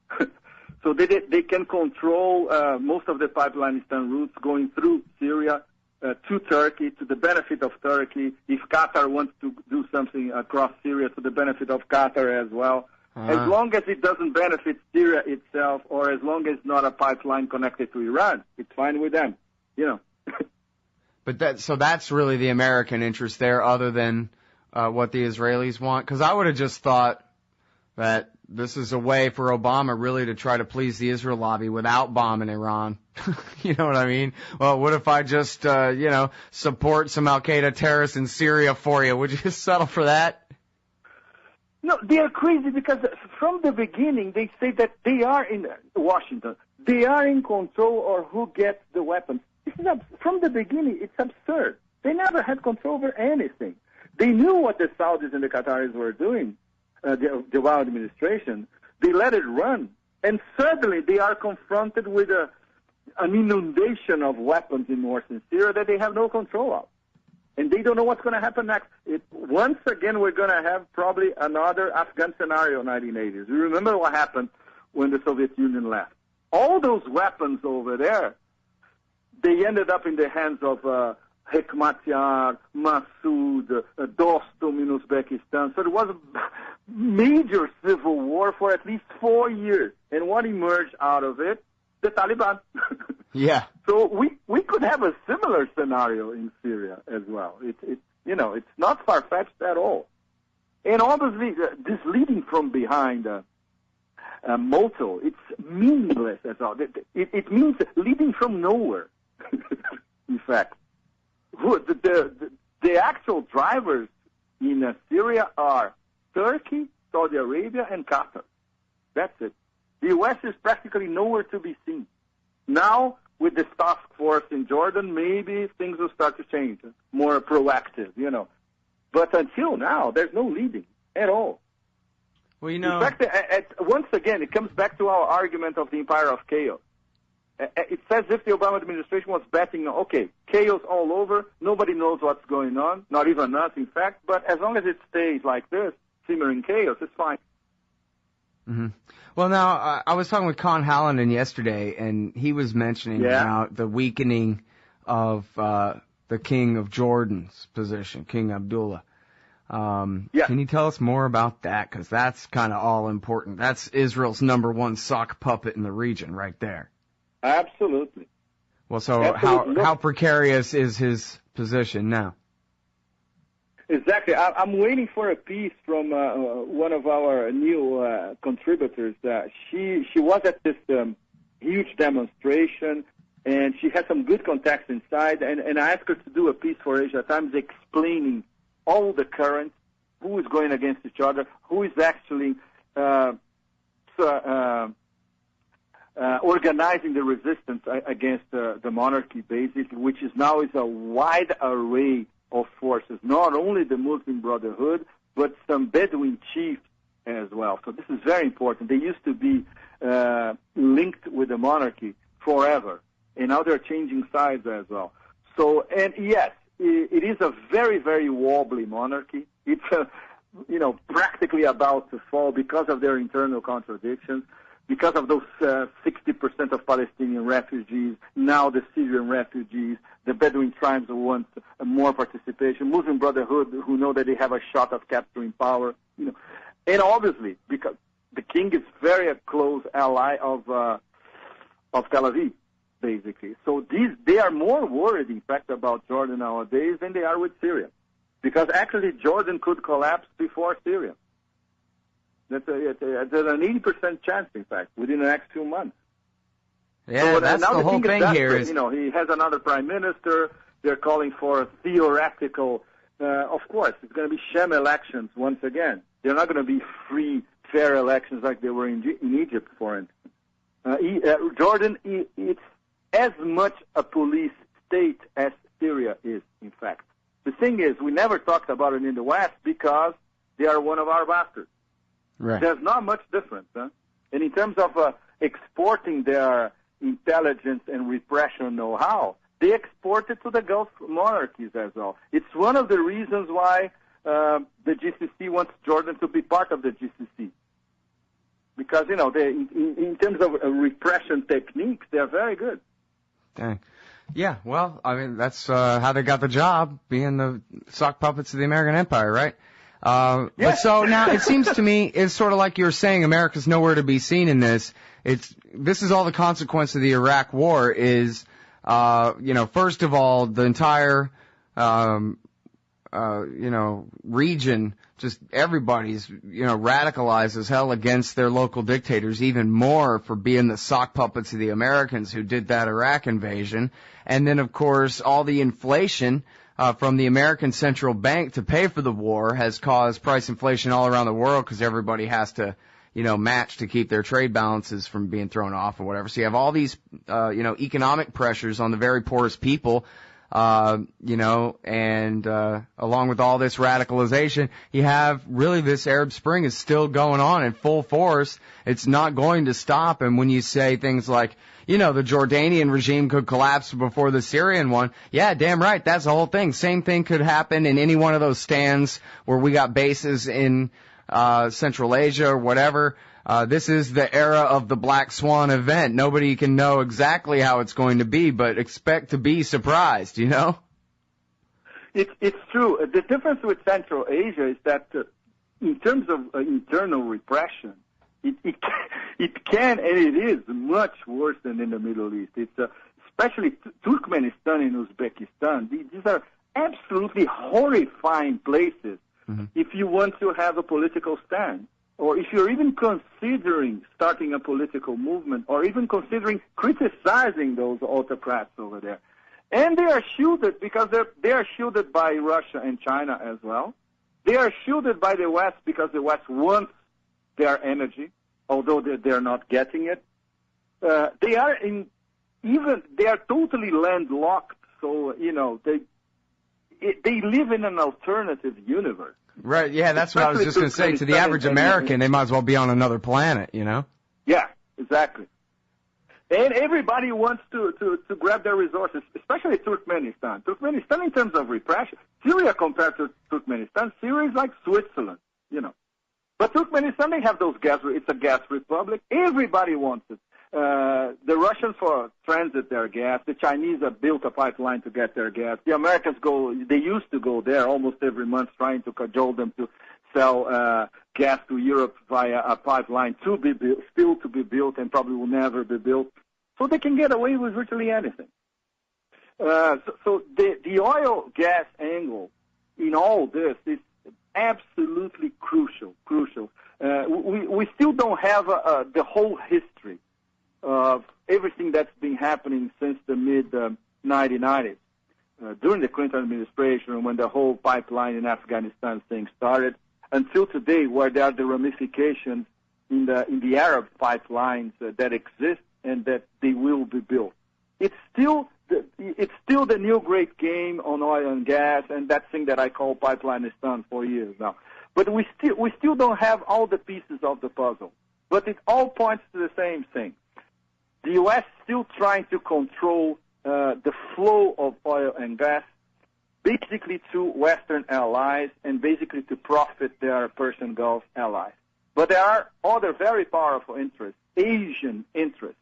So they can control most of the pipeline routes going through Syria to Turkey, to the benefit of Turkey. If Qatar wants to do something across Syria, to the benefit of Qatar as well. As long as it doesn't benefit Syria itself, or as long as it's not a pipeline connected to Iran, it's fine with them, But that's really the American interest there, other than what the Israelis want. Because I would have just thought that this is a way for Obama really to try to please the Israel lobby without bombing Iran. You know what I mean? Well, what if I just, support some Al-Qaeda terrorists in Syria for you? Would you just settle for that? No, they are crazy because from the beginning they say that they are in Washington. They are in control of who gets the weapons. From the beginning, it's absurd. They never had control over anything. They knew what the Saudis and the Qataris were doing, the Obama administration. They let it run. And suddenly they are confronted with an inundation of weapons in northern Syria that they have no control of. And they don't know what's going to happen next. Once again, we're going to have probably another Afghan scenario in the 1980s. You remember what happened when the Soviet Union left. All those weapons over there, they ended up in the hands of Hekmatyar, Massoud, Dostum in Uzbekistan. So it was a major civil war for at least 4 years. And what emerged out of it? The Taliban. Yeah. So we could have a similar scenario in Syria as well. It's not far-fetched at all. And obviously, this leading from behind motto, it's meaningless as well. It means leading from nowhere, in fact. The actual drivers in Syria are Turkey, Saudi Arabia, and Qatar. That's it. The U.S. is practically nowhere to be seen. Now, with this task force in Jordan, maybe things will start to change, more proactive, But until now, there's no leading at all. Well, In fact, once again, it comes back to our argument of the empire of chaos. It's as if the Obama administration was betting, okay, chaos all over, nobody knows what's going on, not even us, in fact, but as long as it stays like this, simmering chaos, it's fine. Mm-hmm. Well, now, I was talking with Con Hallinan yesterday, and he was mentioning about the weakening of the King of Jordan's position, King Abdullah. Can you tell us more about that? Because that's kind of all important. That's Israel's number one sock puppet in the region right there. Absolutely. Well, so how precarious is his position now? Exactly. I'm waiting for a piece from one of our new contributors. She was at this huge demonstration, and she had some good contacts inside, and I asked her to do a piece for Asia Times explaining all the currents, who is going against each other, who is actually organizing the resistance against the monarchy, basically, which is now a wide array of forces, not only the Muslim Brotherhood, but some Bedouin chiefs as well. So this is very important. They used to be linked with the monarchy forever, and now they're changing sides as well. So, and yes, it is a very, very wobbly monarchy. It's, practically about to fall because of their internal contradictions, because of those 60% of Palestinian refugees, now the Syrian refugees, the Bedouin tribes who want more participation, Muslim Brotherhood who know that they have a shot of capturing power, And obviously, because the king is very a close ally of Tel Aviv, basically. So they are more worried, in fact, about Jordan nowadays than they are with Syria. Because actually Jordan could collapse before Syria. There's an 80% chance, in fact, within the next 2 months. Yeah, so, that's the whole thing here. He has another prime minister. They're calling for a theoretical. Of course, it's going to be sham elections once again. They're not going to be free, fair elections like they were in Egypt, for instance. Jordan, it's as much a police state as Syria is, in fact. The thing is, we never talked about it in the West because they are one of our bastards. Right. There's not much difference. And in terms of exporting their intelligence and repression know-how, they export it to the Gulf monarchies as well. It's one of the reasons why the GCC wants Jordan to be part of the GCC. Because, in terms of repression techniques, they're very good. Dang. Yeah, well, I mean, that's how they got the job, being the sock puppets of the American Empire, right? But so now it seems to me it's sort of like you're saying America's nowhere to be seen in this. This is all the consequence of the Iraq War is, first of all, the entire, region, just everybody's, radicalized as hell against their local dictators, even more for being the sock puppets of the Americans who did that Iraq invasion. And then, of course, all the inflation from the American Central Bank to pay for the war has caused price inflation all around the world because everybody has to, match to keep their trade balances from being thrown off or whatever. So you have all these, economic pressures on the very poorest people, and along with all this radicalization, you have really this Arab Spring is still going on in full force. It's not going to stop. And when you say things like, the Jordanian regime could collapse before the Syrian one. Yeah, damn right. That's the whole thing. Same thing could happen in any one of those stands where we got bases in Central Asia or whatever. This is the era of the Black Swan event. Nobody can know exactly how it's going to be, but expect to be surprised, It's true. The difference with Central Asia is that in terms of internal repression, it can and it is much worse than in the Middle East. It's especially Turkmenistan and Uzbekistan, these are absolutely horrifying places if you want to have a political stand, or if you're even considering starting a political movement, or even considering criticizing those autocrats over there. And they are shielded because they are shielded by Russia and China as well. They are shielded by the West because the West wants their energy, although they're not getting it. They are totally landlocked, so they live in an alternative universe. Right, yeah, that's what I was just going to say. To the average American, they might as well be on another planet, you know? Yeah, exactly. And everybody wants to grab their resources, especially Turkmenistan. Turkmenistan, in terms of repression, Syria compared to Turkmenistan, Syria is like Switzerland, you know. But Turkmenistan, they have those it's a gas republic. Everybody wants it. The Russians transit their gas. The Chinese have built a pipeline to get their gas. The Americans they used to go there almost every month trying to cajole them to sell gas to Europe via a pipeline still to be built and probably will never be built. So they can get away with virtually anything. So the oil gas angle in all this is absolutely crucial. We still don't have the whole history of everything that's been happening since the mid-1990s, during the Clinton administration, when the whole pipeline in Afghanistan thing started, until today, where there are the ramifications in the Arab pipelines that exist and that they will be built. It's still the new great game on oil and gas, and that thing that I call Pipelineistan for years now. But we still don't have all the pieces of the puzzle. But it all points to the same thing. The U.S. still trying to control the flow of oil and gas, basically to Western allies and basically to profit their Persian Gulf allies. But there are other very powerful interests, Asian interests,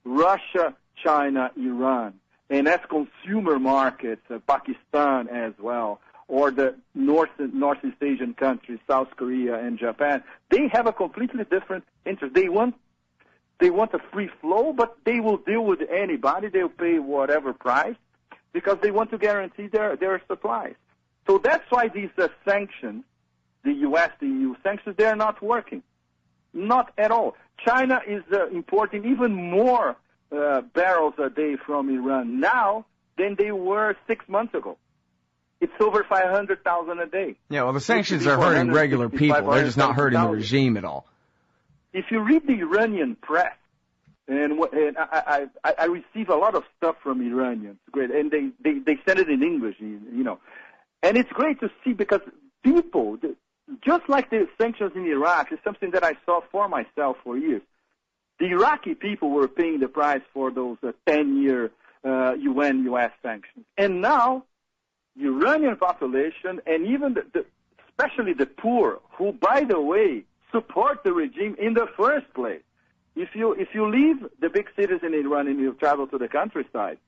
Russia, China, Iran, and as consumer markets, Pakistan as well, or the Northeast Asian countries, South Korea and Japan. They have a completely different interest. They want a free flow, but they will deal with anybody. They'll pay whatever price because they want to guarantee their supplies. So that's why these sanctions, the U.S., the EU sanctions, they're not working. Not at all. China is importing even more barrels a day from Iran now than they were 6 months ago. It's over 500,000 a day. Yeah, well, the sanctions are hurting regular people. They're just not hurting the regime at all. If you read the Iranian press, and I receive a lot of stuff from Iranians, great, and they send it in English, you know, and it's great to see because people, just like the sanctions in Iraq, is something that I saw for myself for years. The Iraqi people were paying the price for those 10-year UN-US sanctions, and now the Iranian population and even especially the poor, who, by the way, support the regime in the first place. If you leave the big cities in Iran and you travel to the countryside,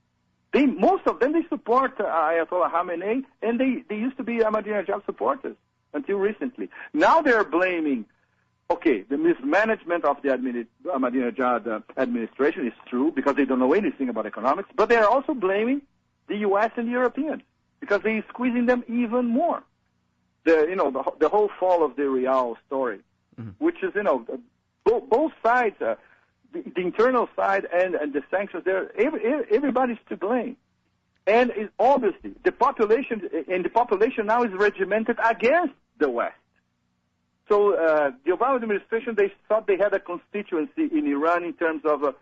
most of them support Ayatollah Khamenei, and they used to be Ahmadinejad supporters until recently. Now they're blaming, the mismanagement of the Ahmadinejad administration is true because they don't know anything about economics, but they're also blaming the U.S. and the Europeans because they're squeezing them even more. The whole fall of the Real story, which is, both sides, the internal side and the sanctions, everybody's to blame. And obviously, the population now is regimented against the West. So the Obama administration, they thought they had a constituency in Iran in terms of,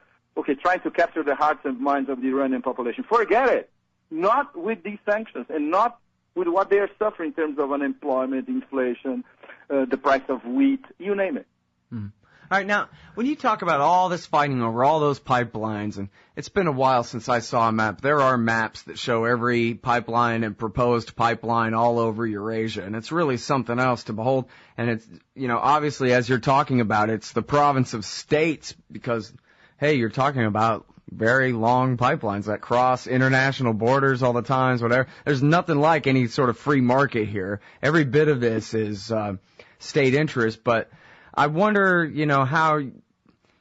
trying to capture the hearts and minds of the Iranian population. Forget it. Not with these sanctions and not with what they are suffering in terms of unemployment, inflation, the price of wheat, you name it. Mm. All right, now, when you talk about all this fighting over all those pipelines, and it's been a while since I saw a map, there are maps that show every pipeline and proposed pipeline all over Eurasia, and it's really something else to behold. And it's, obviously, as you're talking about, it's the province of states because, hey, you're talking about very long pipelines that cross international borders all the time, whatever. There's nothing like any sort of free market here. Every bit of this is state interest, but I wonder, how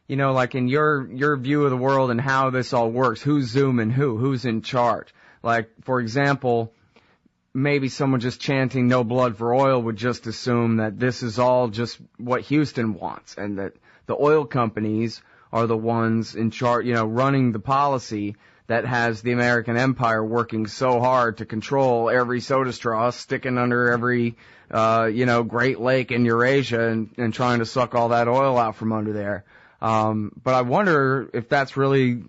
like in your view of the world and how this all works, who's zooming who's in charge? Like, for example, maybe someone just chanting no blood for oil would just assume that this is all just what Houston wants and that the oil companies are the ones in charge, running the policy that has the American empire working so hard to control every soda straw sticking under every, Great Lake in Eurasia and trying to suck all that oil out from under there. But I wonder if that's really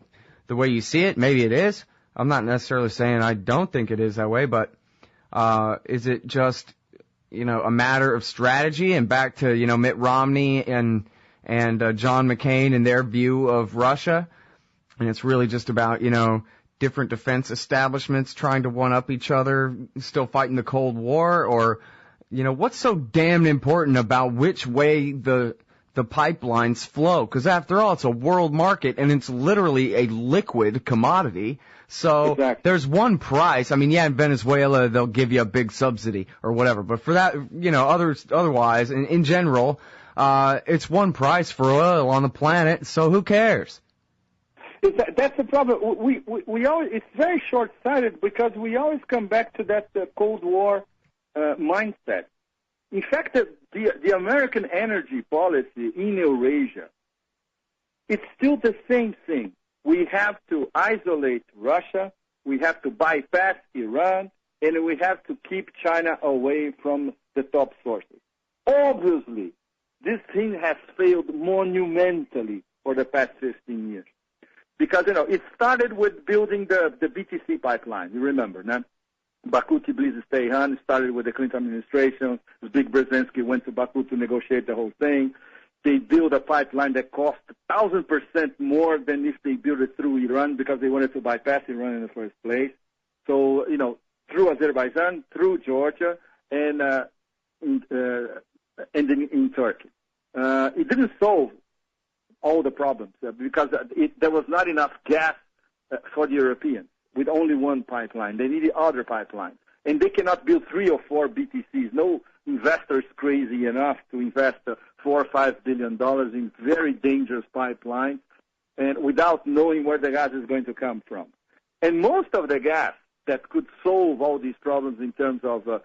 the way you see it. Maybe it is. I'm not necessarily saying I don't think it is that way, but is it just, a matter of strategy and back to, Mitt Romney and John McCain and their view of Russia? And it's really just about, different defense establishments trying to one-up each other, still fighting the Cold War? Or, what's so damn important about which way the pipelines flow? Because after all, it's a world market and it's literally a liquid commodity. So exactly. There's one price. I mean, in Venezuela, they'll give you a big subsidy or whatever. But for that, otherwise, in general, it's one price for oil on the planet. So who cares? That's the problem. We always, it's very short-sighted because we always come back to that Cold War mindset. In fact, the American energy policy in Eurasia, it's still the same thing. We have to isolate Russia, we have to bypass Iran, and we have to keep China away from the top sources. Obviously, this thing has failed monumentally for the past 15 years. Because, it started with building the BTC pipeline, you remember, no? Baku, Tbilisi, Tehran started with the Clinton administration. Zbigniew Brzezinski went to Baku to negotiate the whole thing. They built a pipeline that cost 1,000% more than if they built it through Iran because they wanted to bypass Iran in the first place. So, through Azerbaijan, through Georgia, and then in Turkey. It didn't solve all the problems because there was not enough gas for the Europeans with only one pipeline. They needed other pipelines. And they cannot build 3 or 4 BTCs. No investor is crazy enough to invest $4 or $5 billion in very dangerous pipelines and without knowing where the gas is going to come from. And most of the gas that could solve all these problems in terms of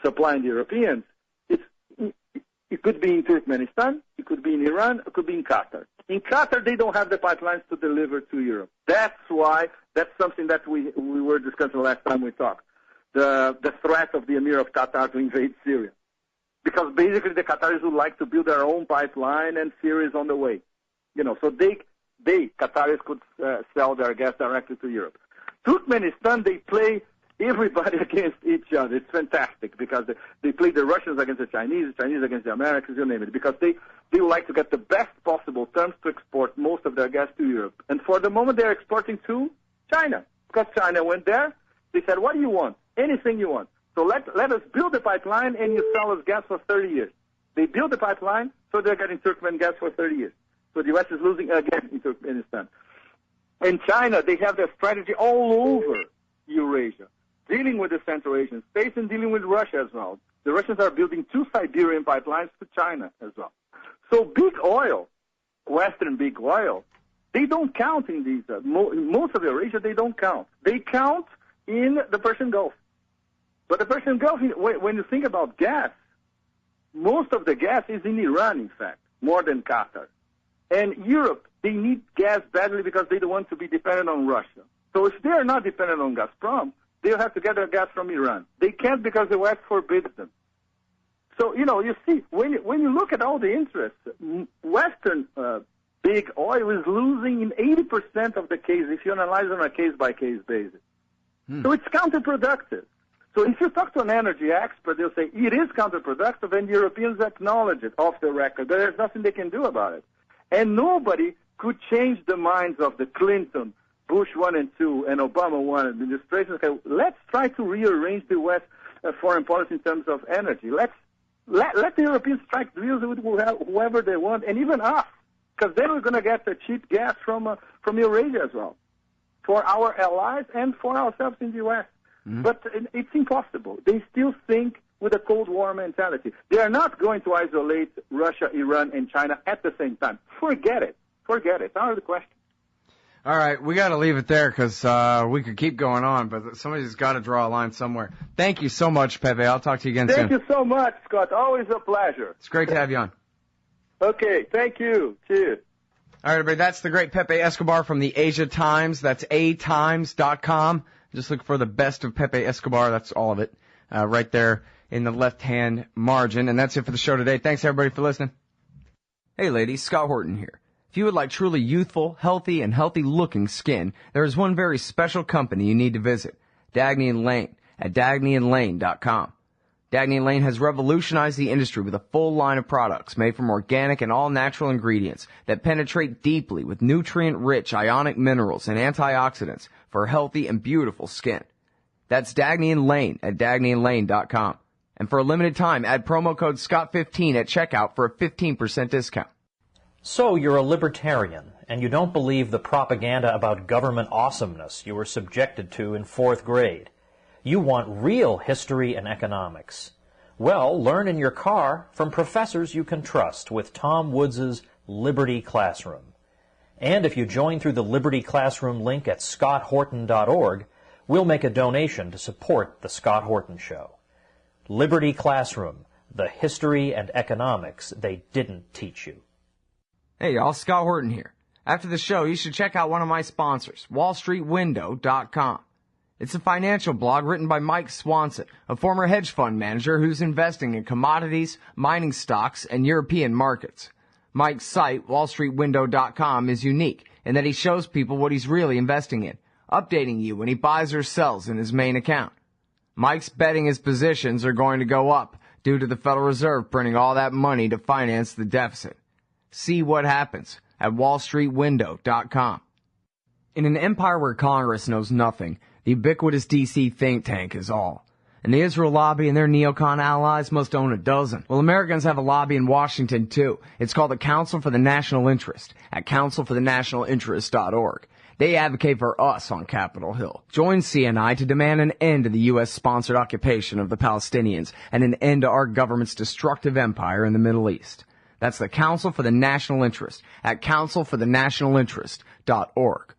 supplying the Europeans, it could be in Turkmenistan, it could be in Iran, it could be in Qatar. In Qatar, they don't have the pipelines to deliver to Europe. That's something that we were discussing last time we talked. The threat of the Emir of Qatar to invade Syria. Because basically the Qataris would like to build their own pipeline and Syria is on the way. So Qataris could sell their gas directly to Europe. Turkmenistan, they play everybody against each other. It's fantastic because they play the Russians against the Chinese against the Americans, you name it, because they would like to get the best possible terms to export most of their gas to Europe. And for the moment, they're exporting to China because China went there. They said, what do you want? Anything you want. So let us build the pipeline and you sell us gas for 30 years. They build the pipeline, so they're getting Turkmen gas for 30 years. So the U.S. is losing again in Turkmenistan. And China, they have their strategy all over Eurasia, dealing with the Central Asian states and dealing with Russia as well. The Russians are building 2 Siberian pipelines to China as well. So big oil, Western big oil, they don't count in these. Most of Eurasia, they don't count. They count in the Persian Gulf. But the Persian Gulf, when you think about gas, most of the gas is in Iran, in fact, more than Qatar. And Europe, they need gas badly because they don't want to be dependent on Russia. So if they are not dependent on Gazprom, they'll have to get their gas from Iran. They can't because the West forbids them. So, you see, when you look at all the interests, Western big oil is losing in 80% of the cases if you analyze on a case-by-case basis. So it's counterproductive. So if you talk to an energy expert, they'll say it is counterproductive, and Europeans acknowledge it off the record. There's nothing they can do about it. And nobody could change the minds of the Clinton, Bush 1 and 2, and Obama 1 administration. Okay, let's try to rearrange the West foreign policy in terms of energy. Let the Europeans strike deals with whoever they want, and even us, because then we're going to get the cheap gas from Eurasia as well, for our allies and for ourselves in the U.S. But it's impossible. They still think with a Cold War mentality. They are not going to isolate Russia, Iran, and China at the same time. Forget it. Forget it. Out of the question. All right, we got to leave it there because we could keep going on, but somebody's got to draw a line somewhere. Thank you so much, Pepe. I'll talk to you again soon. Thank you so much, Scott. Always a pleasure. It's great to have you on. Okay, thank you. Cheers. All right, everybody, that's the great Pepe Escobar from the Asia Times. That's atimes.com. Just look for the best of Pepe Escobar. That's all of it right there in the left-hand margin. And that's it for the show today. Thanks, everybody, for listening. Hey, ladies, Scott Horton here. If you would like truly youthful, healthy, and healthy-looking skin, there is one very special company you need to visit, Dagny & Lane at dagnyandlane.com. Dagny & Lane has revolutionized the industry with a full line of products made from organic and all-natural ingredients that penetrate deeply with nutrient-rich ionic minerals and antioxidants for healthy and beautiful skin. That's Dagny & Lane at dagnyandlane.com. And for a limited time, add promo code SCOTT15 at checkout for a 15% discount. So you're a libertarian, and you don't believe the propaganda about government awesomeness you were subjected to in 4th grade. You want real history and economics. Well, learn in your car from professors you can trust with Tom Woods' Liberty Classroom. And if you join through the Liberty Classroom link at scotthorton.org, we'll make a donation to support The Scott Horton Show. Liberty Classroom, the history and economics they didn't teach you. Hey y'all, Scott Horton here. After the show, you should check out one of my sponsors, wallstreetwindow.com. It's a financial blog written by Mike Swanson, a former hedge fund manager who's investing in commodities, mining stocks, and European markets. Mike's site, wallstreetwindow.com, is unique in that he shows people what he's really investing in, updating you when he buys or sells in his main account. Mike's betting his positions are going to go up due to the Federal Reserve printing all that money to finance the deficit. See what happens at wallstreetwindow.com. In an empire where Congress knows nothing, the ubiquitous D.C. think tank is all. And the Israel lobby and their neocon allies must own a dozen. Well, Americans have a lobby in Washington, too. It's called the Council for the National Interest at councilforthenationalinterest.org. They advocate for us on Capitol Hill. Join CNI to demand an end to the U.S.-sponsored occupation of the Palestinians and an end to our government's destructive empire in the Middle East. That's the Council for the National Interest at councilforthenationalinterest.org.